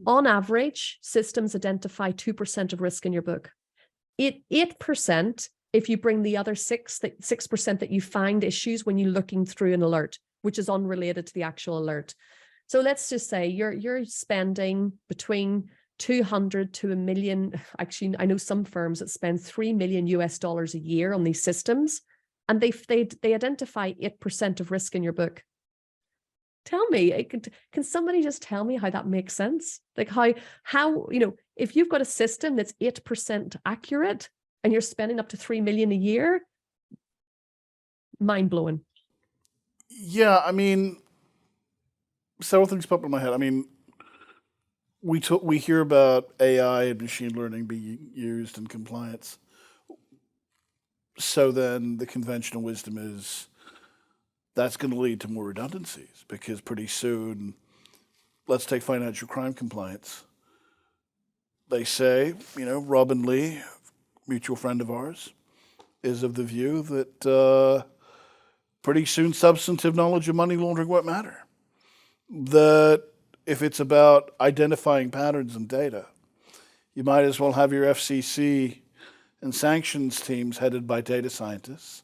On average, systems identify 2% of risk in your book. 8% if you bring the other 6% that you find issues when you're looking through an alert, which is unrelated to the actual alert. So let's just say you're spending between 200 to $1 million. Actually, I know some firms that spend $3 million a year on these systems, and they identify 8% of risk in your book. Tell me, can somebody just tell me how that makes sense? Like how if you've got a system that's 8% accurate and you're spending up to $3 million a year, mind blowing. Yeah, I mean, several things pop in my head. I mean, we hear about AI and machine learning being used in compliance. So then the conventional wisdom is that's going to lead to more redundancies, because pretty soon, let's take financial crime compliance. They say, Robin Lee, mutual friend of ours, is of the view that pretty soon substantive knowledge of money laundering won't matter. That if it's about identifying patterns in data, you might as well have your FCC and sanctions teams headed by data scientists,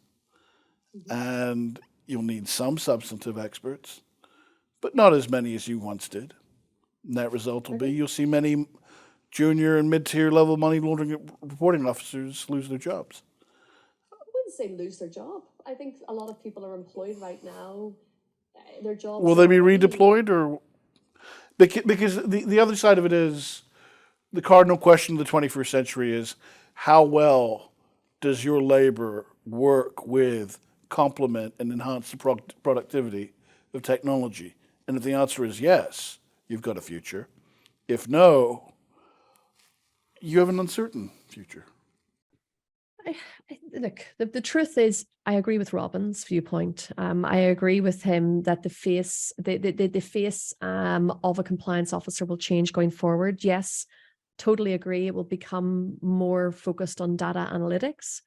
and you'll need some substantive experts, but not as many as you once did. Net result will be you'll see many junior and mid-tier level money laundering reporting officers lose their jobs. I wouldn't say lose their job. I think a lot of people are employed right now. Their jobs will they be redeployed, or because the other side of it is the cardinal question of the 21st century is how well does your labor work with, complement, and enhance the productivity of technology? And if the answer is yes, you've got a future. If no, you have an uncertain future. Look, the truth is, I agree with Robin's viewpoint. I agree with him that the face of a compliance officer will change going forward. Yes, totally agree. It will become more focused on data analytics.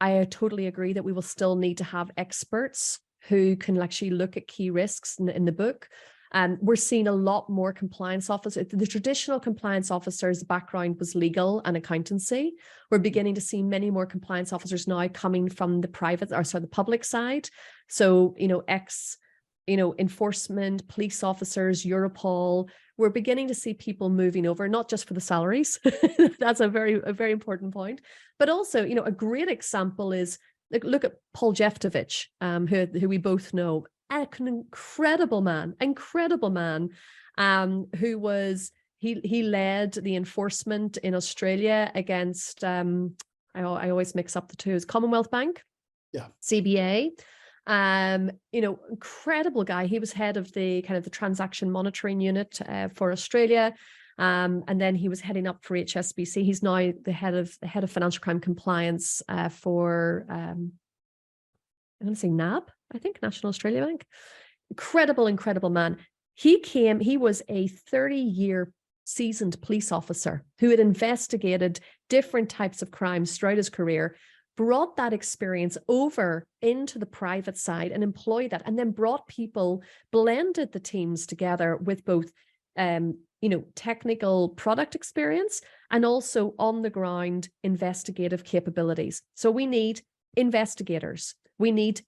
I totally agree that we will still need to have experts who can actually look at key risks in the book. We're seeing a lot more compliance officers. The traditional compliance officers' background was legal and accountancy. We're beginning to see many more compliance officers now coming from the the public side. So, enforcement, police officers, Europol. We're beginning to see people moving over, not just for the salaries. That's a very important point. But also, a great example is look at Paul Jeftovich, who we both know. An incredible man, who was, he led the enforcement in Australia against, I always mix up the two, is Commonwealth Bank, yeah, CBA. Incredible guy. He was head of the transaction monitoring unit for Australia. And then he was heading up for HSBC. He's now the head of financial crime compliance for, I'm going to say NAB, I think, National Australia Bank. Incredible man. He was a 30-year seasoned police officer who had investigated different types of crimes throughout his career, brought that experience over into the private side and employed that, and then brought people, blended the teams together with both technical product experience and also on the ground investigative capabilities. So we need investigators, we need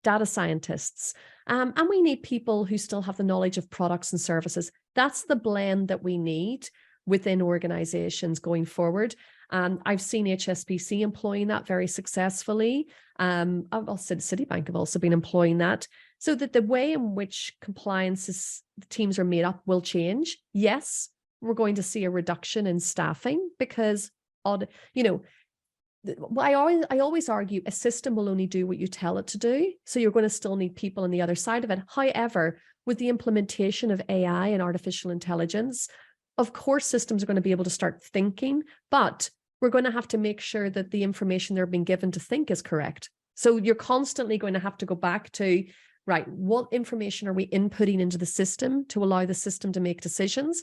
data scientists, and we need people who still have the knowledge of products and services. That's the blend that we need within organizations going forward. I've seen HSBC employing that very successfully. I've also Citibank have also been employing that, so that the way in which compliance teams are made up will change. Yes, we're going to see a reduction in staffing because, I always argue a system will only do what you tell it to do. So you're going to still need people on the other side of it. However, with the implementation of AI and artificial intelligence, of course, systems are going to be able to start thinking, but we're going to have to make sure that the information they're being given to think is correct. So you're constantly going to have to go back to, right, what information are we inputting into the system to allow the system to make decisions?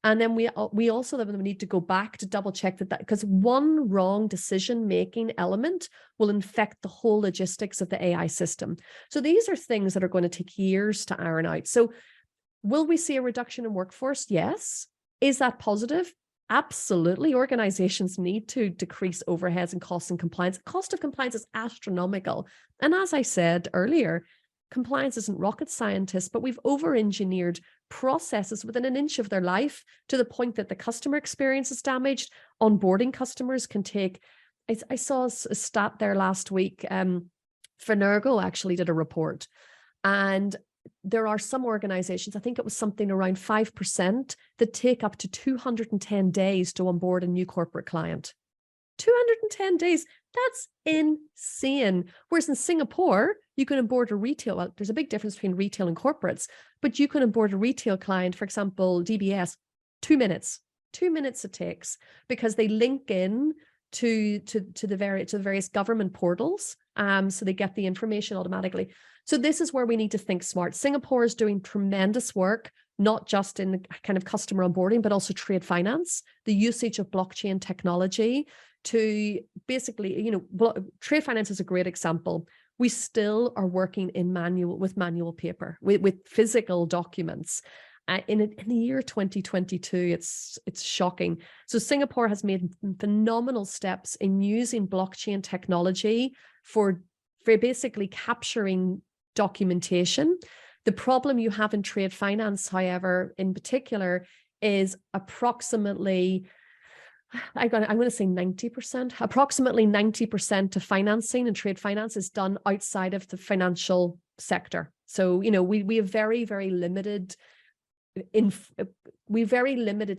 And then we also need to go back to double check that because one wrong decision-making element will infect the whole logistics of the AI system. So these are things that are going to take years to iron out. So will we see a reduction in workforce? Yes. Is that positive? Absolutely. Organizations need to decrease overheads and costs and compliance. Cost of compliance is astronomical. And as I said earlier, compliance isn't rocket scientists, but we've over-engineered processes within an inch of their life to the point that the customer experience is damaged. Onboarding customers can take, I saw a stat there last week. Finergo actually did a report, and there are some organizations, I think it was something around 5%, that take up to 210 days to onboard a new corporate client. 210 days, that's insane. Whereas in Singapore, you can onboard a retail, well, there's a big difference between retail and corporates, but you can onboard a retail client, for example, DBS, 2 minutes. 2 minutes it takes, because they link in to the various government portals, so they get the information automatically. So this is where we need to think smart. Singapore is doing tremendous work, not just in kind of customer onboarding, but also trade finance, the usage of blockchain technology to basically, trade finance is a great example. We still are working with manual paper, with physical documents. In the year 2022, it's shocking. So Singapore has made phenomenal steps in using blockchain technology for basically capturing documentation. The problem you have in trade finance, however, in particular, is approximately, I'm going to say 90%, approximately 90% of financing and trade finance is done outside of the financial sector. So, we have very, very limited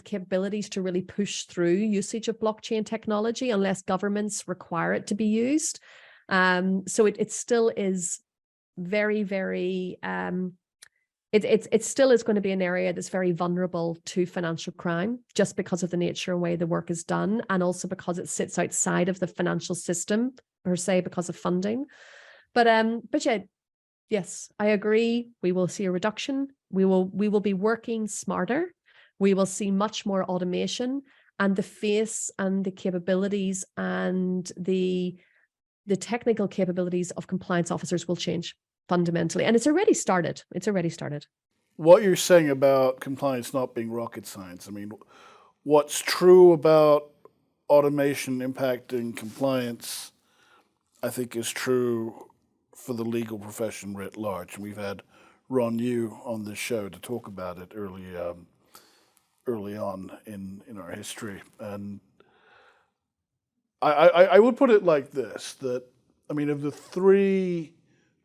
capabilities to really push through usage of blockchain technology unless governments require it to be used. So it still is very, very, it still is going to be an area that's very vulnerable to financial crime, just because of the nature and way the work is done, and also because it sits outside of the financial system per se because of funding. But yeah, yes, I agree. We will see a reduction. We will be working smarter. We will see much more automation, and the face and the capabilities and the technical capabilities of compliance officers will change fundamentally. And it's already started. What you're saying about compliance not being rocket science, I mean, what's true about automation impacting compliance, I think, is true for the legal profession writ large. And we've had Ron Yu on this show to talk about it early on in our history. And I would put it like this, that, I mean, of the three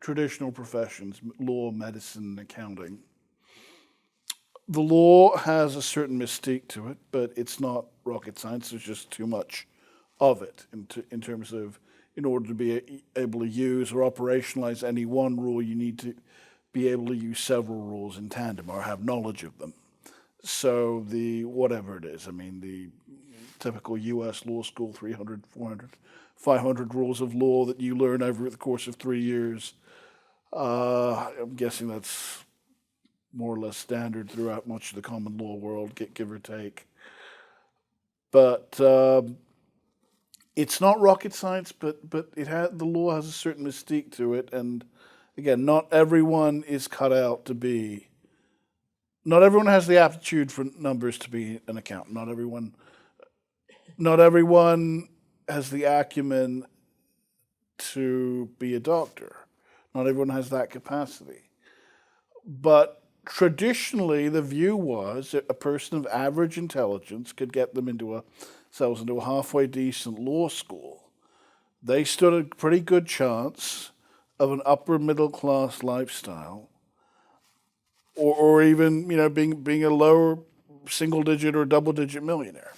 traditional professions, law, medicine, and accounting, the law has a certain mystique to it, but it's not rocket science. There's just too much of it in terms of, in order to be able to use or operationalize any one rule, you need to be able to use several rules in tandem or have knowledge of them. So whatever it is, I mean, the typical US law school, 300, 400, 500 rules of law that you learn over the course of 3 years, I'm guessing that's more or less standard throughout much of the common law world, give or take. But it's not rocket science, but the law has a certain mystique to it, and again, not everyone is cut out to be. Not everyone has the aptitude for numbers to be an accountant. Not everyone has the acumen to be a doctor. Not everyone has that capacity. But traditionally, the view was that a person of average intelligence could get themselves into a halfway decent law school. They stood a pretty good chance of an upper middle class lifestyle, or even being a lower single digit or double digit millionaire.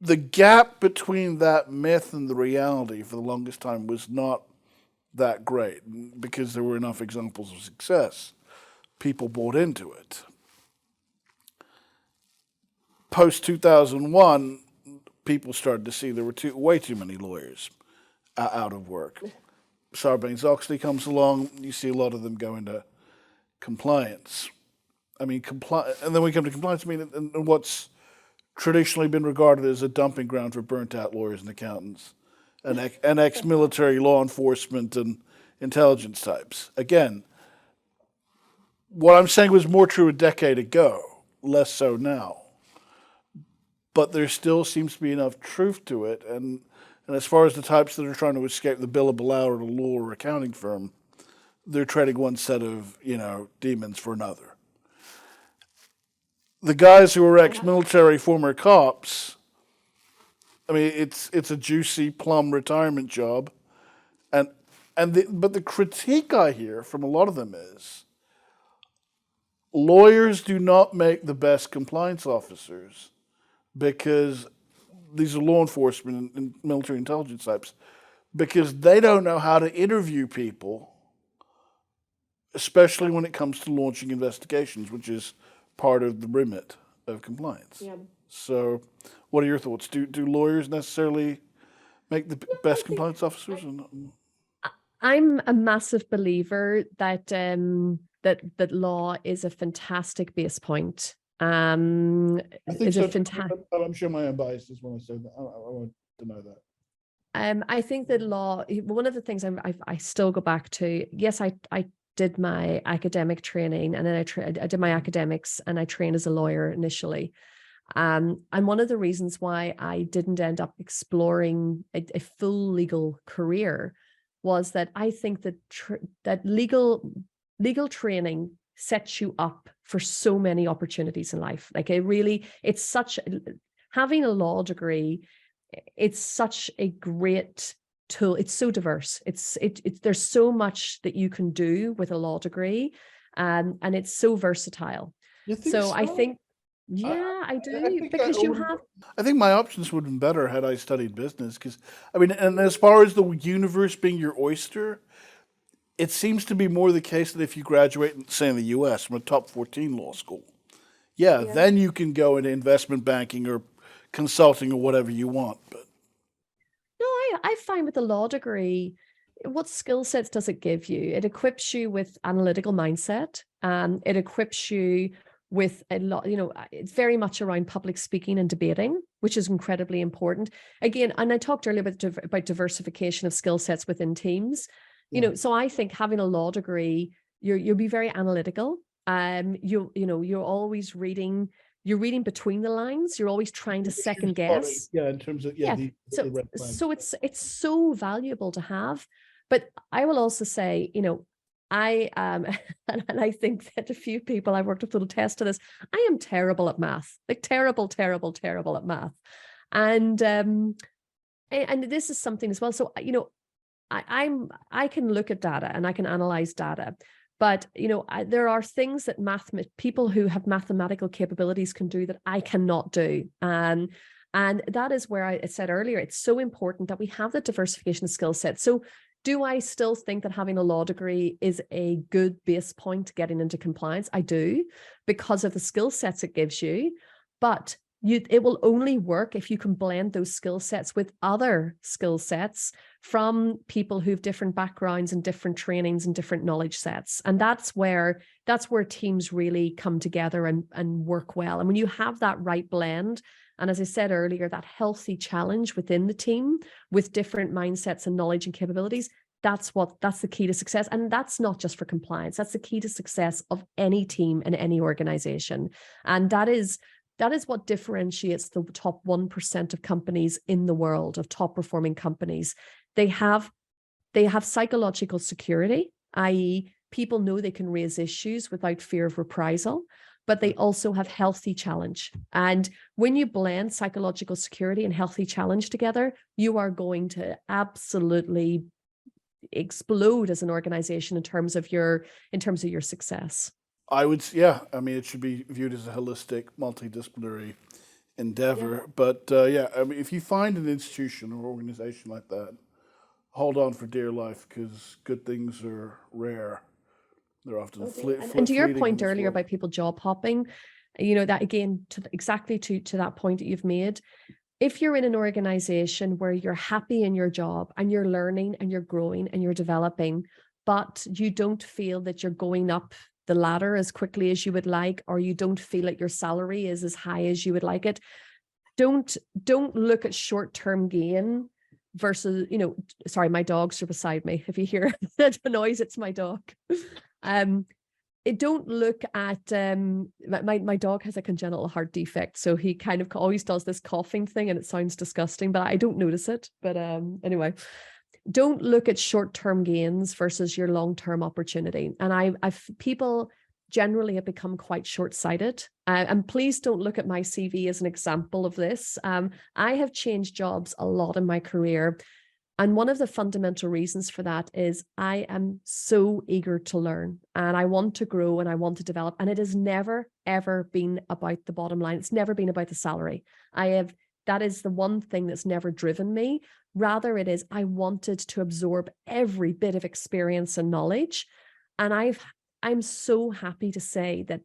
The gap between that myth and the reality for the longest time was not that great because there were enough examples of success. People bought into it. Post 2001, people started to see there were way too many lawyers out of work. Sarbanes-Oxley comes along, you see a lot of them go into compliance. And then we come to compliance. And what's traditionally been regarded as a dumping ground for burnt-out lawyers and accountants, and ex-military law enforcement and intelligence types. Again, what I'm saying was more true a decade ago, less so now. But there still seems to be enough truth to it, and as far as the types that are trying to escape the billable hour at a law or accounting firm, they're trading one set of demons for another. The guys who are ex-military, former cops, it's a juicy plum retirement job, but the critique I hear from a lot of them is lawyers do not make the best compliance officers because these are law enforcement and military intelligence types, because they don't know how to interview people, especially when it comes to launching investigations, which is part of the remit of compliance. Yeah. So what are your thoughts? Do lawyers necessarily make the best compliance officers? I'm a massive believer that that law is a fantastic base point. I think so, but I'm sure my own bias is when I say that. I won't deny that. I think that law, one of the things I still go back to, yes, I did my academic training, and then I did my academics, and I trained as a lawyer initially. And one of the reasons why I didn't end up exploring a full legal career was that I think that that legal training sets you up for so many opportunities in life. Like having a law degree, it's such a great tool. It's so diverse. There's so much that you can do with a law degree, and it's so versatile. So I think, I do, because I think my options would have been better had I studied business, because and as far as the universe being your oyster, it seems to be more the case that if you graduate, say in the U.S., from a top 14 law school, then you can go into investment banking or consulting or whatever you want. But no, I find with the law degree, what skill sets does it give you? It equips you with analytical mindset. It equips you with a lot, it's very much around public speaking and debating, which is incredibly important. Again, and I talked earlier about diversification of skill sets within teams. So I think having a law degree, you'll be very analytical. You're always reading. You're reading between the lines. You're always trying to second guess. In terms of So it's so valuable to have. But I will also say, I and I think that a few people I've worked with will attest to this. I am terrible at math, like terrible at math, and this is something as well. So I can look at data and I can analyze data, but there are things that people who have mathematical capabilities can do that I cannot do, and that is where I said earlier, it's so important that we have the diversification of skill sets. So do I still think that having a law degree is a good base point to getting into compliance? I do, because of the skill sets it gives you, but it will only work if you can blend those skill sets with other skill sets from people who have different backgrounds and different trainings and different knowledge sets. And that's where teams really come together and work well. And when you have that right blend, and as I said earlier, that healthy challenge within the team with different mindsets and knowledge and capabilities, that's the key to success. And that's not just for compliance. That's the key to success of any team in any organization. And that is what differentiates the top 1% of companies in the world, of top performing companies. They have psychological security, i.e., people know they can raise issues without fear of reprisal, but they also have healthy challenge. And when you blend psychological security and healthy challenge together, you are going to absolutely explode as an organization in terms of your success. I would, yeah. I mean, it should be viewed as a holistic, multidisciplinary endeavor. Yeah. But yeah, I mean, if you find an institution or organization like that, hold on for dear life, because good things are rare. They're often and to your point earlier about about people job hopping, that again, exactly to that point that you've made. If you're in an organization where you're happy in your job and you're learning and you're growing and you're developing, but you don't feel that you're going up the ladder as quickly as you would like, or you don't feel that your salary is as high as you would like it, don't look at short-term gain versus, sorry, my dogs are beside me. If you hear the noise, it's my dog. Don't look at my dog has a congenital heart defect, so he kind of always does this coughing thing, and it sounds disgusting, but I don't notice it. But anyway, don't look at short-term gains versus your long-term opportunity. And I've people generally have become quite short-sighted. And please don't look at my CV as an example of this. I have changed jobs a lot in my career. And one of the fundamental reasons for that is I am so eager to learn, and I want to grow, and I want to develop. And it has never, ever been about the bottom line. It's never been about the salary. That is the one thing that's never driven me. Rather, it is I wanted to absorb every bit of experience and knowledge. And I'm so happy to say that,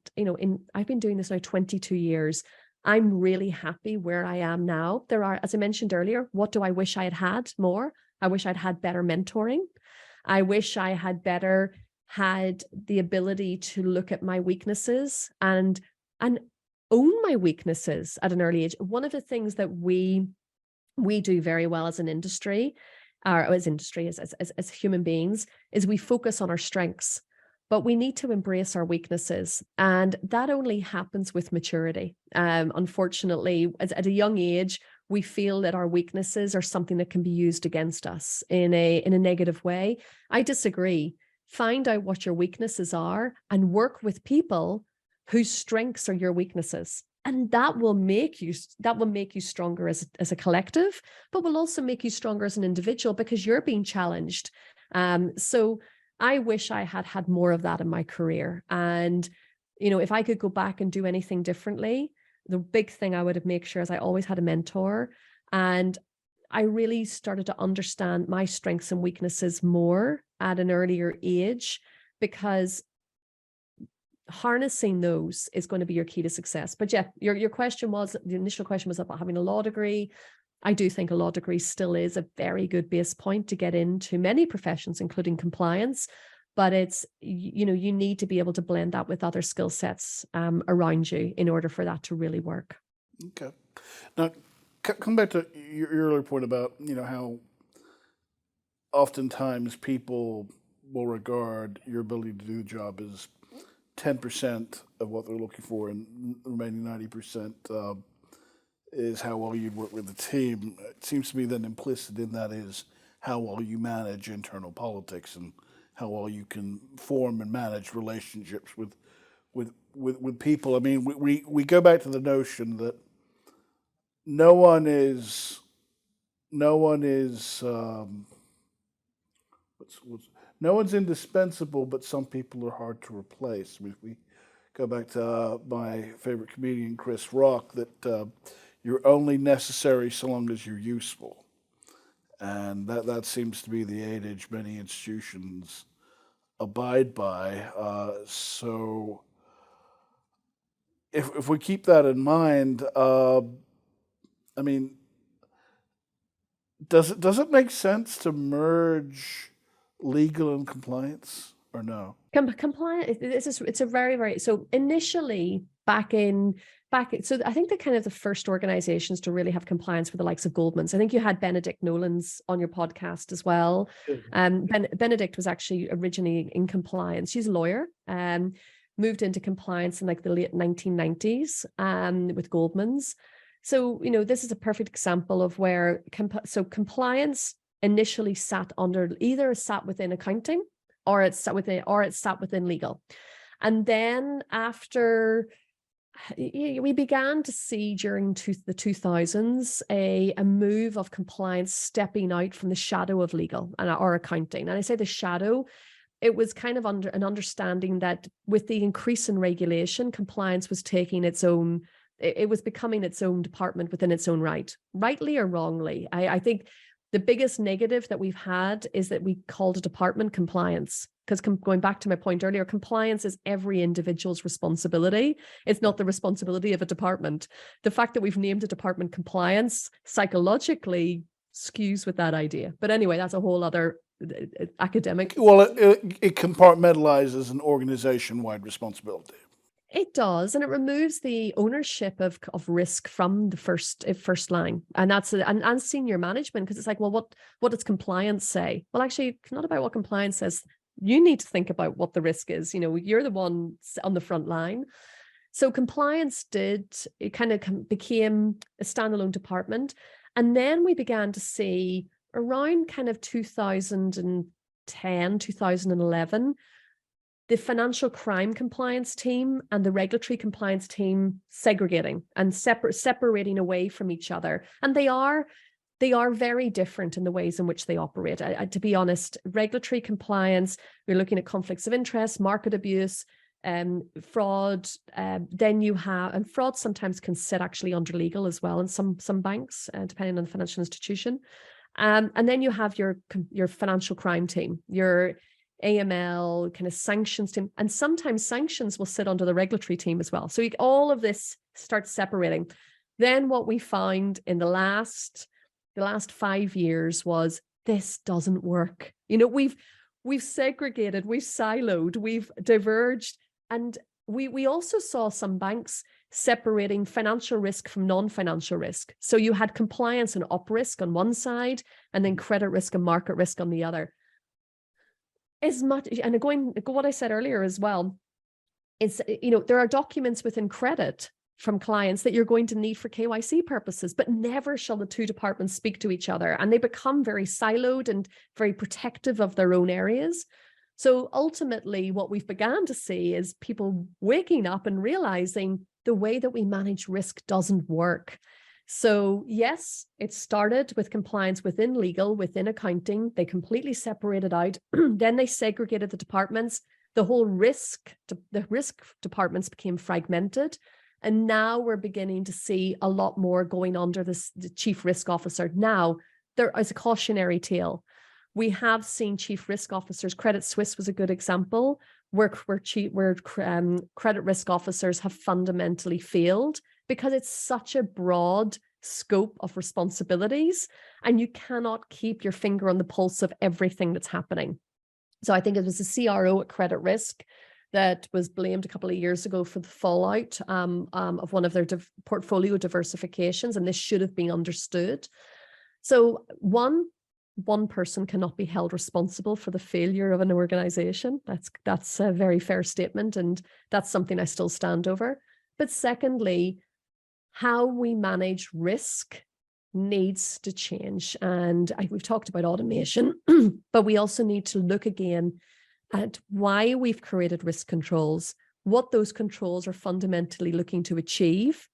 I've been doing this now 22 years. I'm really happy where I am now. There are, as I mentioned earlier, what do I wish I had had more? I wish I'd had better mentoring. I wish I had had the ability to look at my weaknesses and own my weaknesses at an early age. One of the things that we do very well as an industry, or as human beings, is we focus on our strengths. But we need to embrace our weaknesses. And that only happens with maturity. Unfortunately, at a young age, we feel that our weaknesses are something that can be used against us in a negative way. I disagree. Find out what your weaknesses are and work with people whose strengths are your weaknesses. And that will make you stronger as a collective, but will also make you stronger as an individual because you're being challenged. So I wish I had had more of that in my career. And, if I could go back and do anything differently, the big thing I would have made sure is I always had a mentor. And I really started to understand my strengths and weaknesses more at an earlier age, because harnessing those is going to be your key to success. But yeah, the initial question was about having a law degree. I do think a law degree still is a very good base point to get into many professions, including compliance. But it's, you need to be able to blend that with other skill sets around you in order for that to really work. Okay. Now, come back to your earlier point about, how oftentimes people will regard your ability to do the job as 10% of what they're looking for, and the remaining 90% is how well you work with the team. It seems to me that implicit in that is how well you manage internal politics and how well you can form and manage relationships with people. I mean, we go back to the notion that no one is no one's indispensable, but some people are hard to replace. We go back to my favorite comedian, Chris Rock, that you're only necessary so long as you're useful. And that seems to be the adage many institutions abide by. So if we keep that in mind, I mean, Does it make sense to merge legal and compliance or no? Compliant. It's a very so initially so I think the first organizations to really have compliance were the likes of Goldman's. I think you had Benedict Nolan's on your podcast as well. Benedict was actually originally in compliance. She's a lawyer, moved into compliance in like the late 1990s with Goldman's. So, this is a perfect example of where compliance initially sat within accounting, or it sat within legal. And then after we began to see during the 2000s a move of compliance stepping out from the shadow of legal or accounting. And I say the shadow, it was kind of under an understanding that with the increase in regulation, compliance was taking it was becoming its own department within its own right, rightly or wrongly. I think the biggest negative that we've had is that we called a department compliance, because going back to my point earlier, compliance is every individual's responsibility. It's not the responsibility of a department. The fact that we've named a department compliance psychologically skews with that idea. But anyway, that's a whole other academic. Well, it compartmentalizes an organization-wide responsibility. It does, and it removes the ownership of risk from the first line, and that's and senior management, because it's like, well, what does compliance say? Well, actually, it's not about what compliance says. You need to think about what the risk is. You're the one on the front line. So compliance became a standalone department, and then we began to see around kind of 2010, 2011. The financial crime compliance team and the regulatory compliance team segregating and separating away from each other. And they are very different in the ways in which they operate. To be honest, regulatory compliance, we're looking at conflicts of interest, market abuse, fraud. Then you have, and fraud sometimes can sit actually under legal as well in some banks, depending on the financial institution. And then you have your financial crime team, your AML kind of sanctions team, and sometimes sanctions will sit under the regulatory team as well. So all of this starts separating. Then what we found in the last 5 years was this doesn't work. We've segregated, we've siloed, we've diverged, and we also saw some banks separating financial risk from non-financial risk. So you had compliance and op risk on one side, and then credit risk and market risk on the other. As much, and going what I said earlier as well, it's, there are documents within credit from clients that you're going to need for KYC purposes, but never shall the two departments speak to each other, and they become very siloed and very protective of their own areas. So ultimately, what we've began to see is people waking up and realizing the way that we manage risk doesn't work. So yes, it started with compliance within legal, within accounting. They completely separated out. Then they segregated the departments. The risk departments became fragmented. And now we're beginning to see a lot more going under the chief risk officer. Now, there is a cautionary tale. We have seen chief risk officers. Credit Suisse was a good example, where credit risk officers have fundamentally failed, because it's such a broad scope of responsibilities, and you cannot keep your finger on the pulse of everything that's happening. So I think it was a CRO at Credit Risk that was blamed a couple of years ago for the fallout of one of their portfolio diversifications, and this should have been understood. So one person cannot be held responsible for the failure of an organization. That's a very fair statement, and that's something I still stand over. But secondly, how we manage risk needs to change. And we've talked about automation, but we also need to look again at why we've created risk controls, what those controls are fundamentally looking to achieve,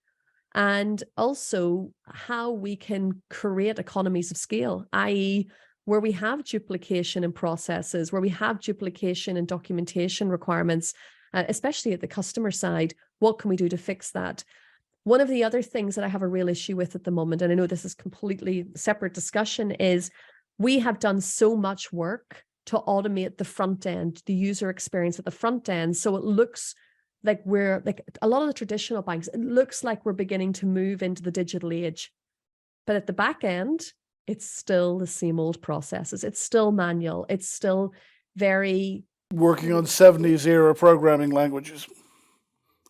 and also how we can create economies of scale, i.e., where we have duplication in processes, where we have duplication in documentation requirements, especially at the customer side. What can we do to fix that? One of the other things that I have a real issue with at the moment, and I know this is completely separate discussion, is we have done so much work to automate the front end, the user experience at the front end. So it looks like we're like a lot of the traditional banks, it looks like we're beginning to move into the digital age. But at the back end, it's still the same old processes. It's still manual. It's still very Working on 70s era programming languages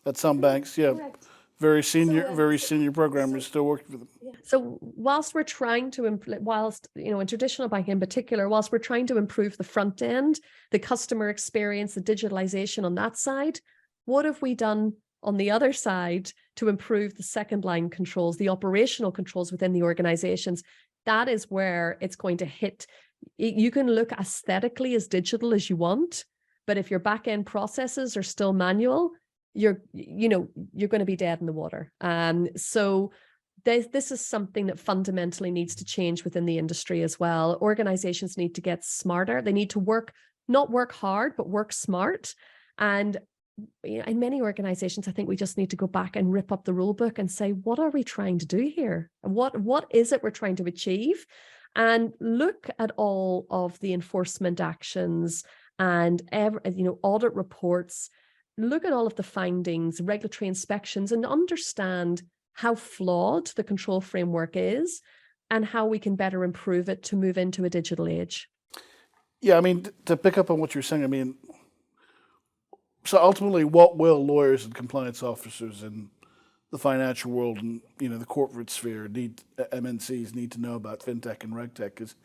at some banks, yeah. correct. Very senior programmers still working for them. So whilst we're trying to, whilst, in traditional banking in particular, whilst we're trying to improve the front end, the customer experience, the digitalization on that side, what have we done on the other side to improve the second line controls, the operational controls within the organizations? That is where it's going to hit. You can look aesthetically as digital as you want, but if your back end processes are still manual, you're going to be dead in the water. So this is something that fundamentally needs to change within the industry as well. Organizations need to get smarter. They need to not work hard, but work smart. And in many organizations, I think we just need to go back and rip up the rule book and say, what are we trying to do here? What is it we're trying to achieve? And look at all of the enforcement actions and audit reports. Look at all of the findings, regulatory inspections, and understand how flawed the control framework is and how we can better improve it to move into a digital age. Yeah, I mean, to pick up on what you're saying, I mean, so ultimately, what will lawyers and compliance officers in the financial world and the corporate sphere MNCs need to know about FinTech and RegTech? Because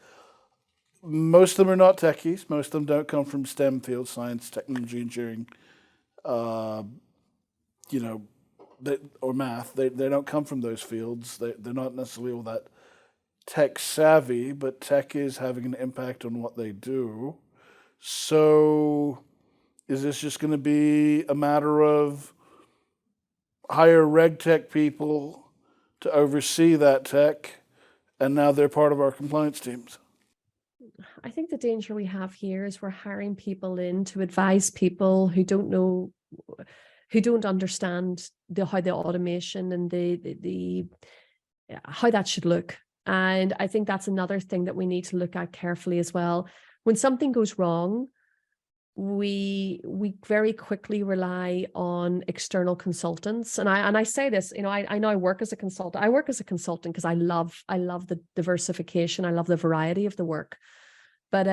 most of them are not techies. Most of them don't come from STEM fields, science, technology, engineering, or math. They don't come from those fields. They're not necessarily all that tech savvy, but tech is having an impact on what they do. So is this just going to be a matter of hire RegTech people to oversee that tech, and now they're part of our compliance teams? I think the danger we have here is we're hiring people in to advise people who don't know, who don't understand how the automation and the how that should look. And I think that's another thing that we need to look at carefully as well. When something goes wrong, we very quickly rely on external consultants. And I say this, I know I work as a consultant. I work as a consultant because I love the diversification. I love the variety of the work. But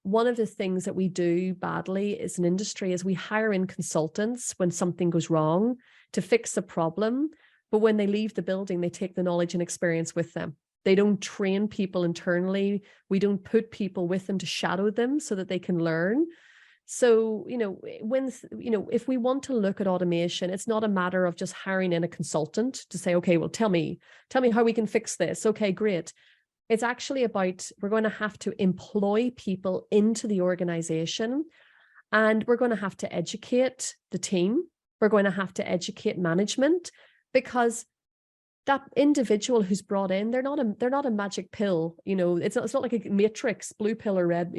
one of the things that we do badly as an industry is we hire in consultants when something goes wrong to fix the problem. But when they leave the building, they take the knowledge and experience with them. They don't train people internally. We don't put people with them to shadow them so that they can learn. So, if we want to look at automation, it's not a matter of just hiring in a consultant to say, okay, well, tell me how we can fix this. Okay, great. It's actually about, we're going to have to employ people into the organization, and we're going to have to educate the team. We're going to have to educate management, because that individual who's brought in, they're not a magic pill. It's not like a matrix, blue pill or red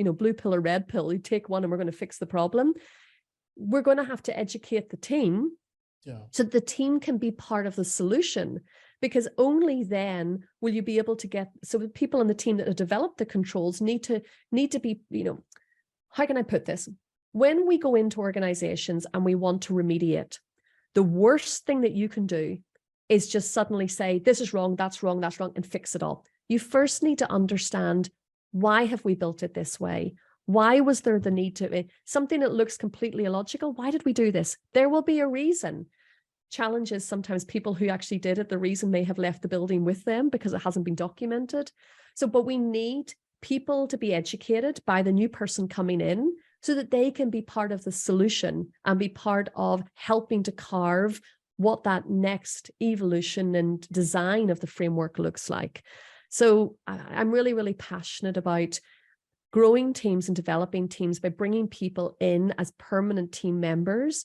pill. You take one and we're going to fix the problem. We're going to have to educate the team, so the team can be part of the solution, because only then will you be able to get, so the people on the team that have developed the controls need to be, how can I put this? When we go into organizations and we want to remediate, the worst thing that you can do is just suddenly say, this is wrong, that's wrong, and fix it all. You first need to understand, why have we built it this way? Why was there the need to, something that looks completely illogical? Why did we do this? There will be a reason. Challenges, sometimes people who actually did it, the reason may have left the building with them because it hasn't been documented. But we need people to be educated by the new person coming in so that they can be part of the solution and be part of helping to carve what that next evolution and design of the framework looks like. So I'm really, really passionate about growing teams and developing teams by bringing people in as permanent team members,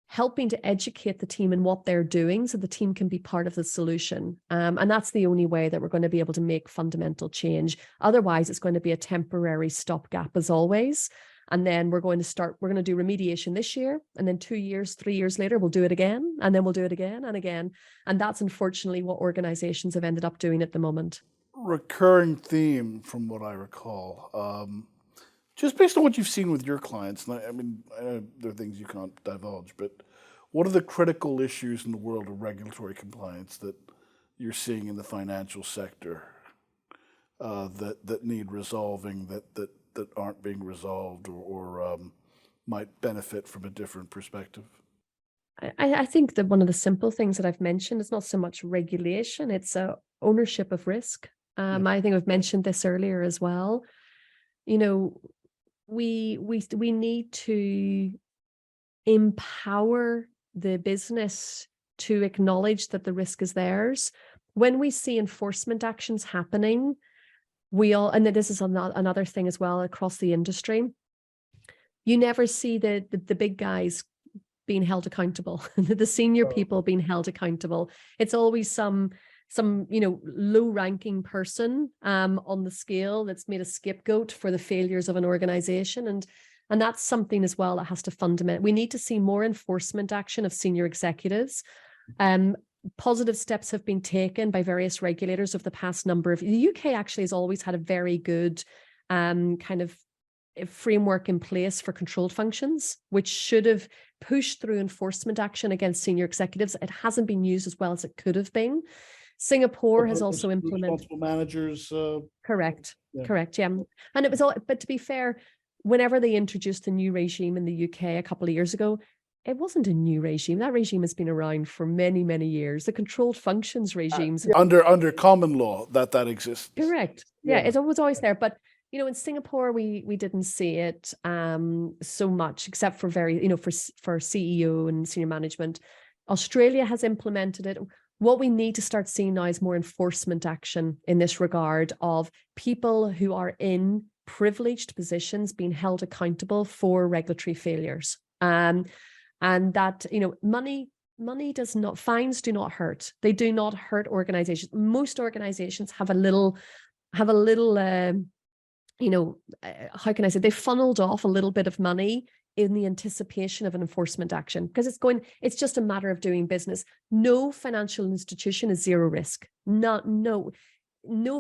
helping to educate the team in what they're doing so the team can be part of the solution. And that's the only way that we're going to be able to make fundamental change. Otherwise, it's going to be a temporary stopgap as always. And then we're going to do remediation this year. And then 2 years, 3 years later, we'll do it again. And then we'll do it again and again. And that's unfortunately what organizations have ended up doing at the moment. Recurring theme from what I recall, just based on what you've seen with your clients, and I mean, I know there are things you can't divulge, but what are the critical issues in the world of regulatory compliance that you're seeing in the financial sector? that need resolving that aren't being resolved or might benefit from a different perspective? I think that one of the simple things that I've mentioned is not so much regulation, it's ownership of risk. I think I've mentioned this earlier as well. You know, we need to empower the business to acknowledge that the risk is theirs. When we see enforcement actions happening, and this is another thing as well across the industry, you never see the big guys being held accountable, the senior people being held accountable. It's always some low ranking person on the scale that's made a scapegoat for the failures of an organization. And that's something as well that has to we need to see more enforcement action of senior executives. Positive steps have been taken by various regulators over the past number of the UK actually has always had a very good kind of framework in place for controlled functions, which should have pushed through enforcement action against senior executives. It hasn't been used as well as it could have been. Singapore has also implemented responsible managers. Correct. Yeah. And it was all, but to be fair, whenever they introduced a new regime in the UK a couple of years ago, it wasn't a new regime. That regime has been around for many, many years. The controlled functions regimes under common law that exists. Correct. Yeah, it was always there. But in Singapore, we didn't see it so much, except for for CEO and senior management. Australia has implemented it. What we need to start seeing now is more enforcement action in this regard of people who are in privileged positions being held accountable for regulatory failures. And that, fines do not hurt. They do not hurt organizations. Most organizations have a little, how can I say, they funneled off a little bit of money in the anticipation of an enforcement action, because it's just a matter of doing business. No financial institution is zero risk. No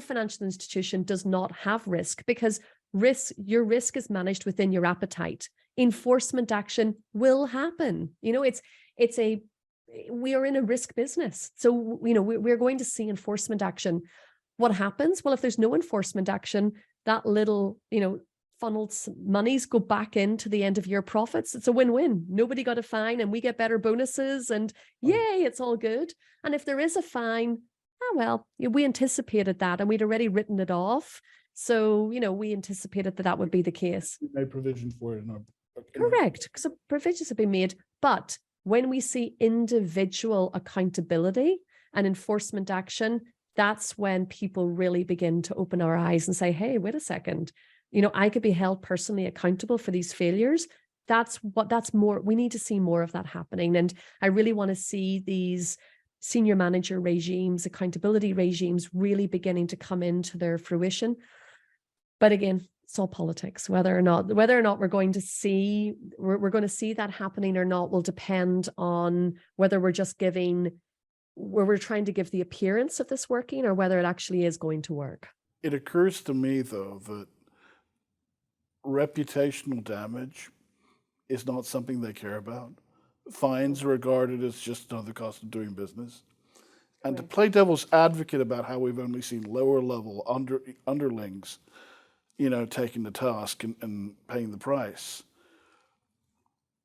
financial institution does not have risk, because your risk is managed within your appetite. Enforcement action will happen. We are in a risk business. So, we're going to see enforcement action. What happens? Well, if there's no enforcement action, that little, funneled monies go back into the end of year profits. It's a win-win. Nobody got a fine and we get better bonuses and yay, it's all good. And if there is a fine, we anticipated that and we'd already written it off. So, we anticipated that would be the case. We made provision for it. Correct, because provisions have been made. But when we see individual accountability and enforcement action, that's when people really begin to open our eyes and say, hey, wait a second, I could be held personally accountable for these failures. That's more, we need to see more of that happening. And I really want to see these senior manager regimes, accountability regimes really beginning to come into their fruition. But again, it's all politics. Whether or not we're going to see that happening or not will depend on whether we're trying to give the appearance of this working or whether it actually is going to work. It occurs to me, though, that reputational damage is not something they care about. Fines are regarded as just another cost of doing business. And to play devil's advocate about how we've only seen lower level underlings, taking the task and paying the price.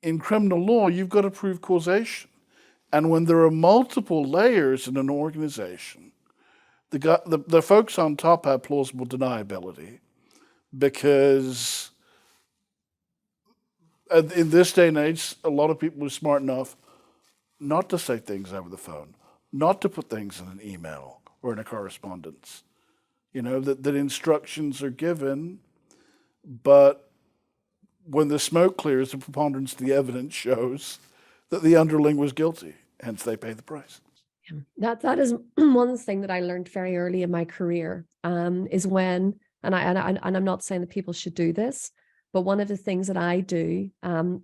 In criminal law, you've got to prove causation. And when there are multiple layers in an organization, the folks on top have plausible deniability, because in this day and age, a lot of people are smart enough not to say things over the phone, not to put things in an email or in a correspondence. That instructions are given, but when the smoke clears, the preponderance of the evidence shows that the underling was guilty, hence they pay the price. That is one thing that I learned very early in my career, is when, and I'm not saying that people should do this, but one of the things that I do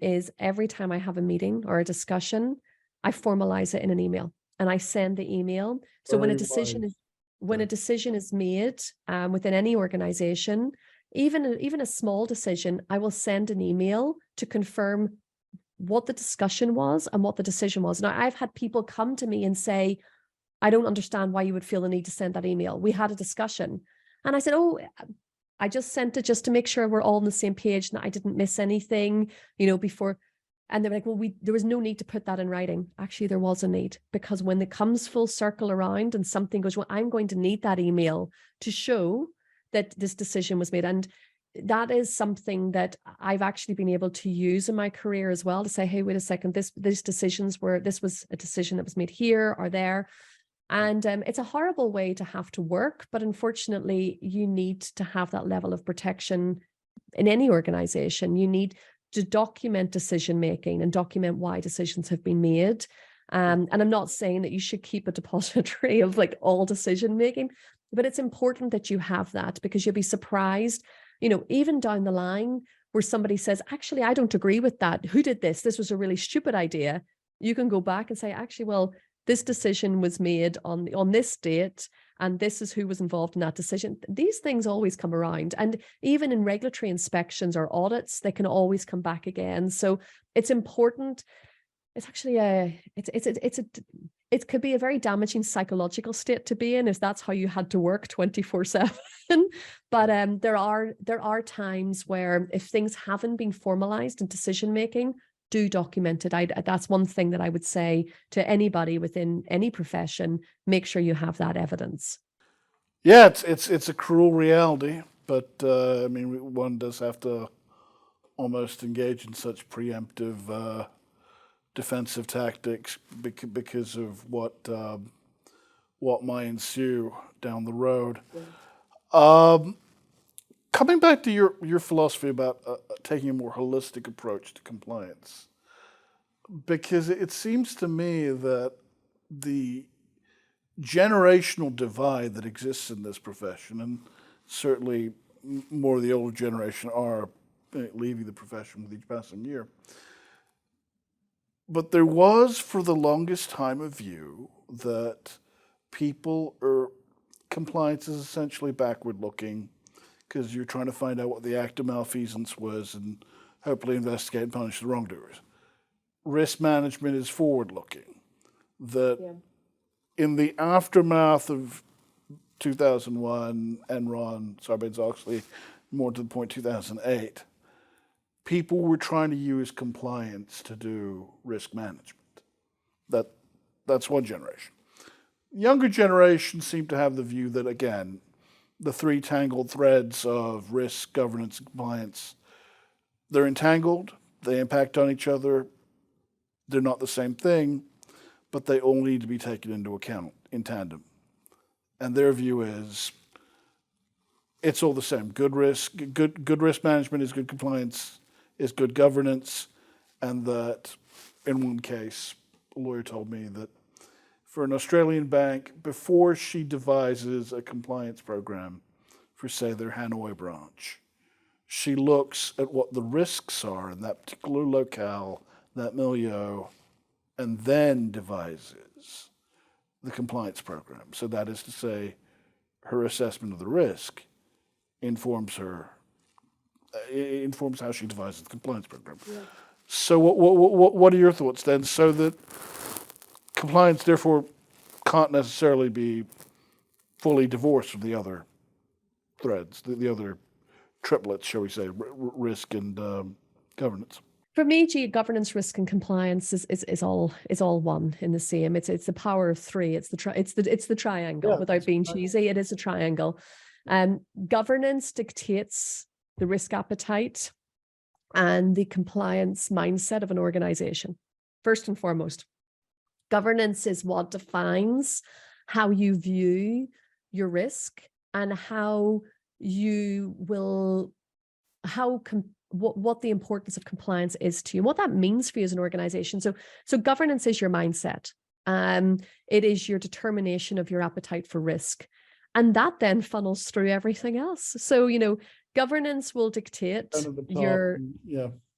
is every time I have a meeting or a discussion, I formalize it in an email and I send the email. So when a decision is made within any organization, even a small decision, I will send an email to confirm what the discussion was and what the decision was. Now, I've had people come to me and say, I don't understand why you would feel the need to send that email. We had a discussion. And I said, oh, I just sent it just to make sure we're all on the same page and that I didn't miss anything, before. And they were like, well, there was no need to put that in writing. Actually, there was a need, because when it comes full circle around and something goes wrong, I'm going to need that email to show that this decision was made. And that is something that I've actually been able to use in my career as well, to say, hey, wait a second, this was a decision that was made here or there. And it's a horrible way to have to work, but unfortunately, you need to have that level of protection in any organization. You need to document decision making and document why decisions have been made. And I'm not saying that you should keep a depository of like all decision making, but it's important that you have that, because you'll be surprised, even down the line where somebody says, actually, I don't agree with that. Who did this? This was a really stupid idea. You can go back and say, actually, well, this decision was made on this date, and this is who was involved in that decision. These things always come around. And even in regulatory inspections or audits, they can always come back again. So it's important. It's actually it could be a very damaging psychological state to be in if that's how you had to work 24/7. But there are times where if things haven't been formalized in decision making, do document it. That's one thing that I would say to anybody within any profession: make sure you have that evidence. Yeah, it's a cruel reality, but I mean, one does have to almost engage in such preemptive defensive tactics because of what might ensue down the road. Coming back to your philosophy about taking a more holistic approach to compliance, because it seems to me that the generational divide that exists in this profession, and certainly more of the older generation are leaving the profession with each passing year, but there was for the longest time a view that compliance is essentially backward looking, because you're trying to find out what the act of malfeasance was and hopefully investigate and punish the wrongdoers. Risk management is forward looking. That in the aftermath of 2001, Enron, Sarbanes-Oxley, more to the point 2008, people were trying to use compliance to do risk management. That's one generation. Younger generations seem to have the view that, again, the three tangled threads of risk, governance, and compliance, they're entangled, they impact on each other, they're not the same thing, but they all need to be taken into account in tandem. And their view is it's all the same. Good risk management is good compliance, is good governance, and that in one case, a lawyer told me that for an Australian bank, before she devises a compliance program for, say, their Hanoi branch, she looks at what the risks are in that particular locale, that milieu, and then devises the compliance program. So that is to say, her assessment of the risk informs how she devises the compliance program. Yeah. So what are your thoughts then? So that compliance, therefore, can't necessarily be fully divorced from the other threads, the other triplets, shall we say, risk and governance. For me, governance, risk, and compliance is all one in the same. It's the power of three. It's the triangle. Yeah, without being cheesy, it is a triangle. Governance dictates the risk appetite and the compliance mindset of an organization. First and foremost, governance is what defines how you view your risk and what the importance of compliance is to you, and what that means for you as an organization. So governance is your mindset. It is your determination of your appetite for risk. And that then funnels through everything else. So, governance will dictate your...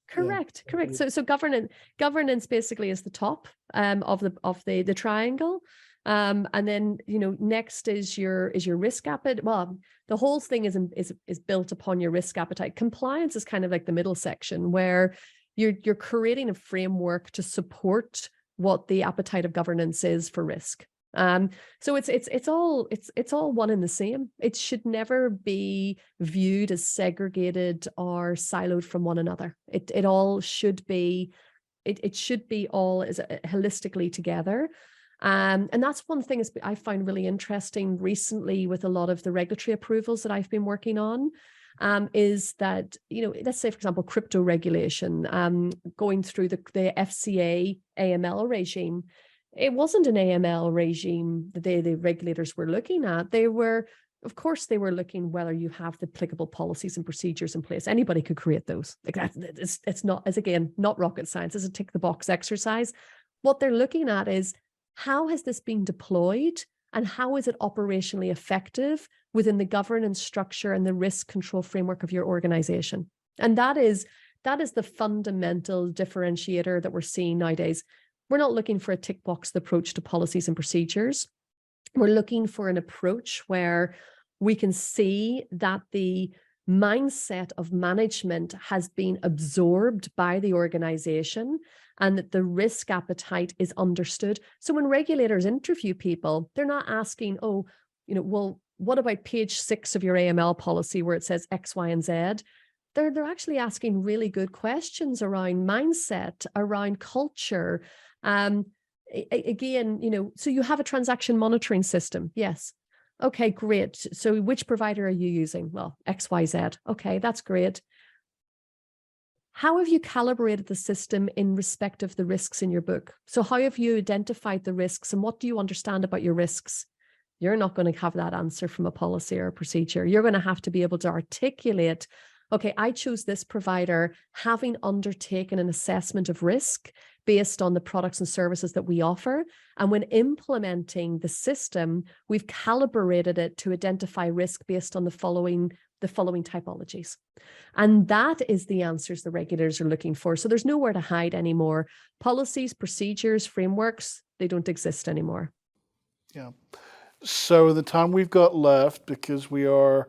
Correct. So governance basically is the top of the triangle. And then, next is your risk appetite. Well, the whole thing is built upon your risk appetite. Compliance is kind of like the middle section, where you're creating a framework to support what the appetite of governance is for risk. So it's all one and the same. It should never be viewed as segregated or siloed from one another. It all should be, it should be all as holistically together. And that's one thing I find really interesting recently with a lot of the regulatory approvals that I've been working on. Is that, let's say, for example, crypto regulation, going through the FCA AML regime. It wasn't an AML regime that the regulators were looking at. Of course, they were looking whether you have the applicable policies and procedures in place. Anybody could create those. Like that, it's not, as again, not rocket science. It's a tick the box exercise. What they're looking at is, how has this been deployed and how is it operationally effective within the governance structure and the risk control framework of your organization? And that is the fundamental differentiator that we're seeing nowadays. We're not looking for a tick box approach to policies and procedures. We're looking for an approach where we can see that the mindset of management has been absorbed by the organization and that the risk appetite is understood. So when regulators interview people, they're not asking, well, what about page 6 of your AML policy where it says X, Y, and Z? They're actually asking really good questions around mindset, around culture. Again, so you have a transaction monitoring system. Yes. Okay, great. So which provider are you using? Well, XYZ. Okay, that's great. How have you calibrated the system in respect of the risks in your book? So how have you identified the risks and what do you understand about your risks? You're not going to have that answer from a policy or a procedure. You're going to have to be able to articulate, okay, I chose this provider having undertaken an assessment of risk based on the products and services that we offer. And when implementing the system, we've calibrated it to identify risk based on the following typologies. And that is the answers the regulators are looking for. So there's nowhere to hide anymore. Policies, procedures, frameworks, they don't exist anymore. Yeah. So the time we've got left, because we are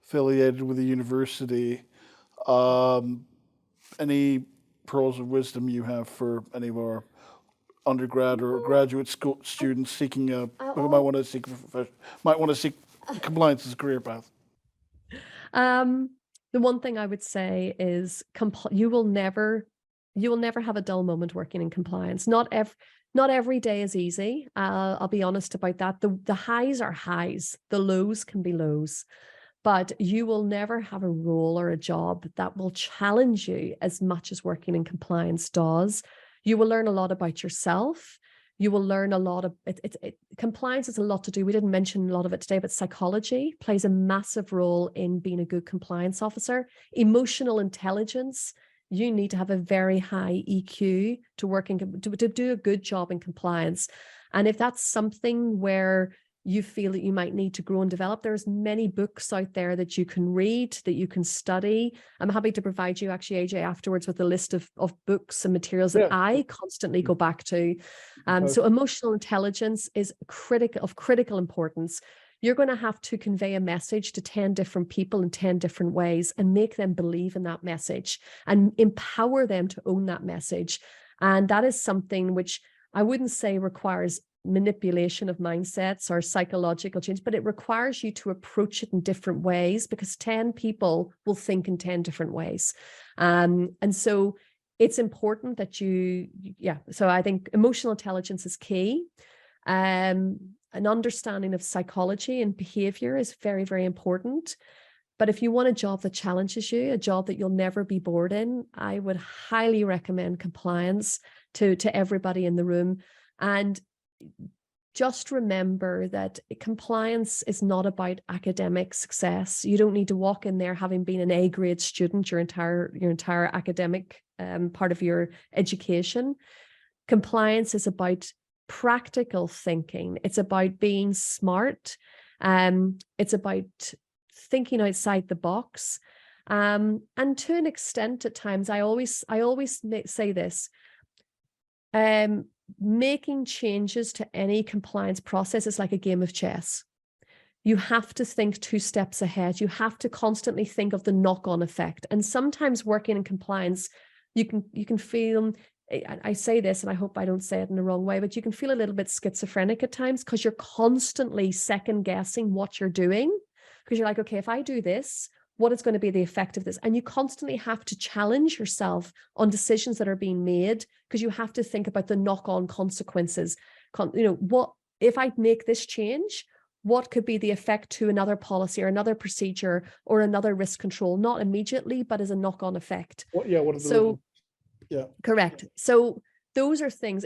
affiliated with a university, any pearls of wisdom you have for any of our undergrad or graduate school students seeking who might want to seek compliance as a career path? The one thing I would say is you will never have a dull moment working in compliance. Not every day is easy. I'll be honest about that. The highs are highs. The lows can be lows. But you will never have a role or a job that will challenge you as much as working in compliance does. You will learn a lot about yourself. You will learn a lot of compliance is a lot to do. We didn't mention a lot of it today, but psychology plays a massive role in being a good compliance officer. Emotional intelligence. You need to have a very high EQ to do a good job in compliance. And if that's something where you feel that you might need to grow and develop, there's many books out there that you can read, that you can study. I'm happy to provide you, actually, AJ, afterwards with a list of books and materials that I constantly go back to. So emotional intelligence is of critical importance. You're going to have to convey a message to 10 different people in 10 different ways and make them believe in that message and empower them to own that message. And that is something which I wouldn't say requires manipulation of mindsets or psychological change, but it requires you to approach it in different ways because 10 people will think in 10 different ways. And so it's important that so I think emotional intelligence is key. An understanding of psychology and behavior is very, very important. But if you want a job that challenges you, a job that you'll never be bored in, I would highly recommend compliance to everybody in the room. And just remember that compliance is not about academic success. You don't need to walk in there having been an A-grade student your entire academic part of your education. Compliance is about practical thinking. It's about being smart. It's about thinking outside the box. And to an extent, at times, I always say this. Making changes to any compliance process is like a game of chess. You have to think 2 steps ahead. You have to constantly think of the knock-on effect. And sometimes working in compliance, you can feel I say this, and I hope I don't say it in the wrong way, but you can feel a little bit schizophrenic at times because you're constantly second guessing what you're doing, because you're like, okay, if I do this, what is going to be the effect of this? And you constantly have to challenge yourself on decisions that are being made, because you have to think about the knock-on consequences. What if I make this change? What could be the effect to another policy or another procedure or another risk control? Not immediately, but as a knock-on effect. What are the So, yeah. correct. So those are things.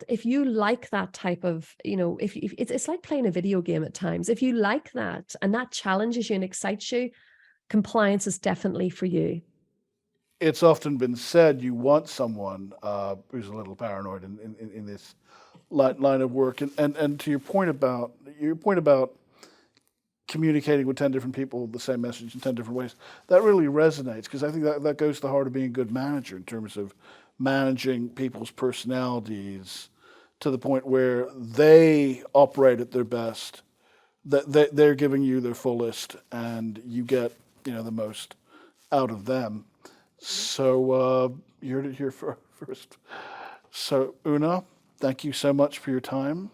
If you like that type of, if it's like playing a video game at times. If you like that and that challenges you and excites you, compliance is definitely for you. It's often been said you want someone who's a little paranoid in this line of work, and to your point about communicating with 10 different people the same message in 10 different ways, that really resonates, because I think that goes to the heart of being a good manager in terms of managing people's personalities to the point where they operate at their best, that they're giving you their fullest, and you get the most out of them. So you're here first. So Oonagh, thank you so much for your time.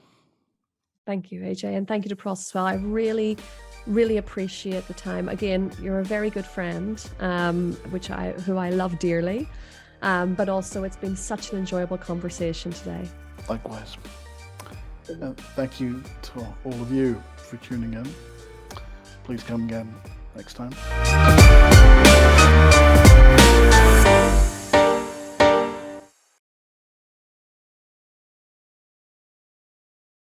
Thank you, AJ, and thank you to Pross as well. I really, really appreciate the time. Again, you're a very good friend, who I love dearly, but also it's been such an enjoyable conversation today. Likewise. Thank you to all of you for tuning in. Please come again next time.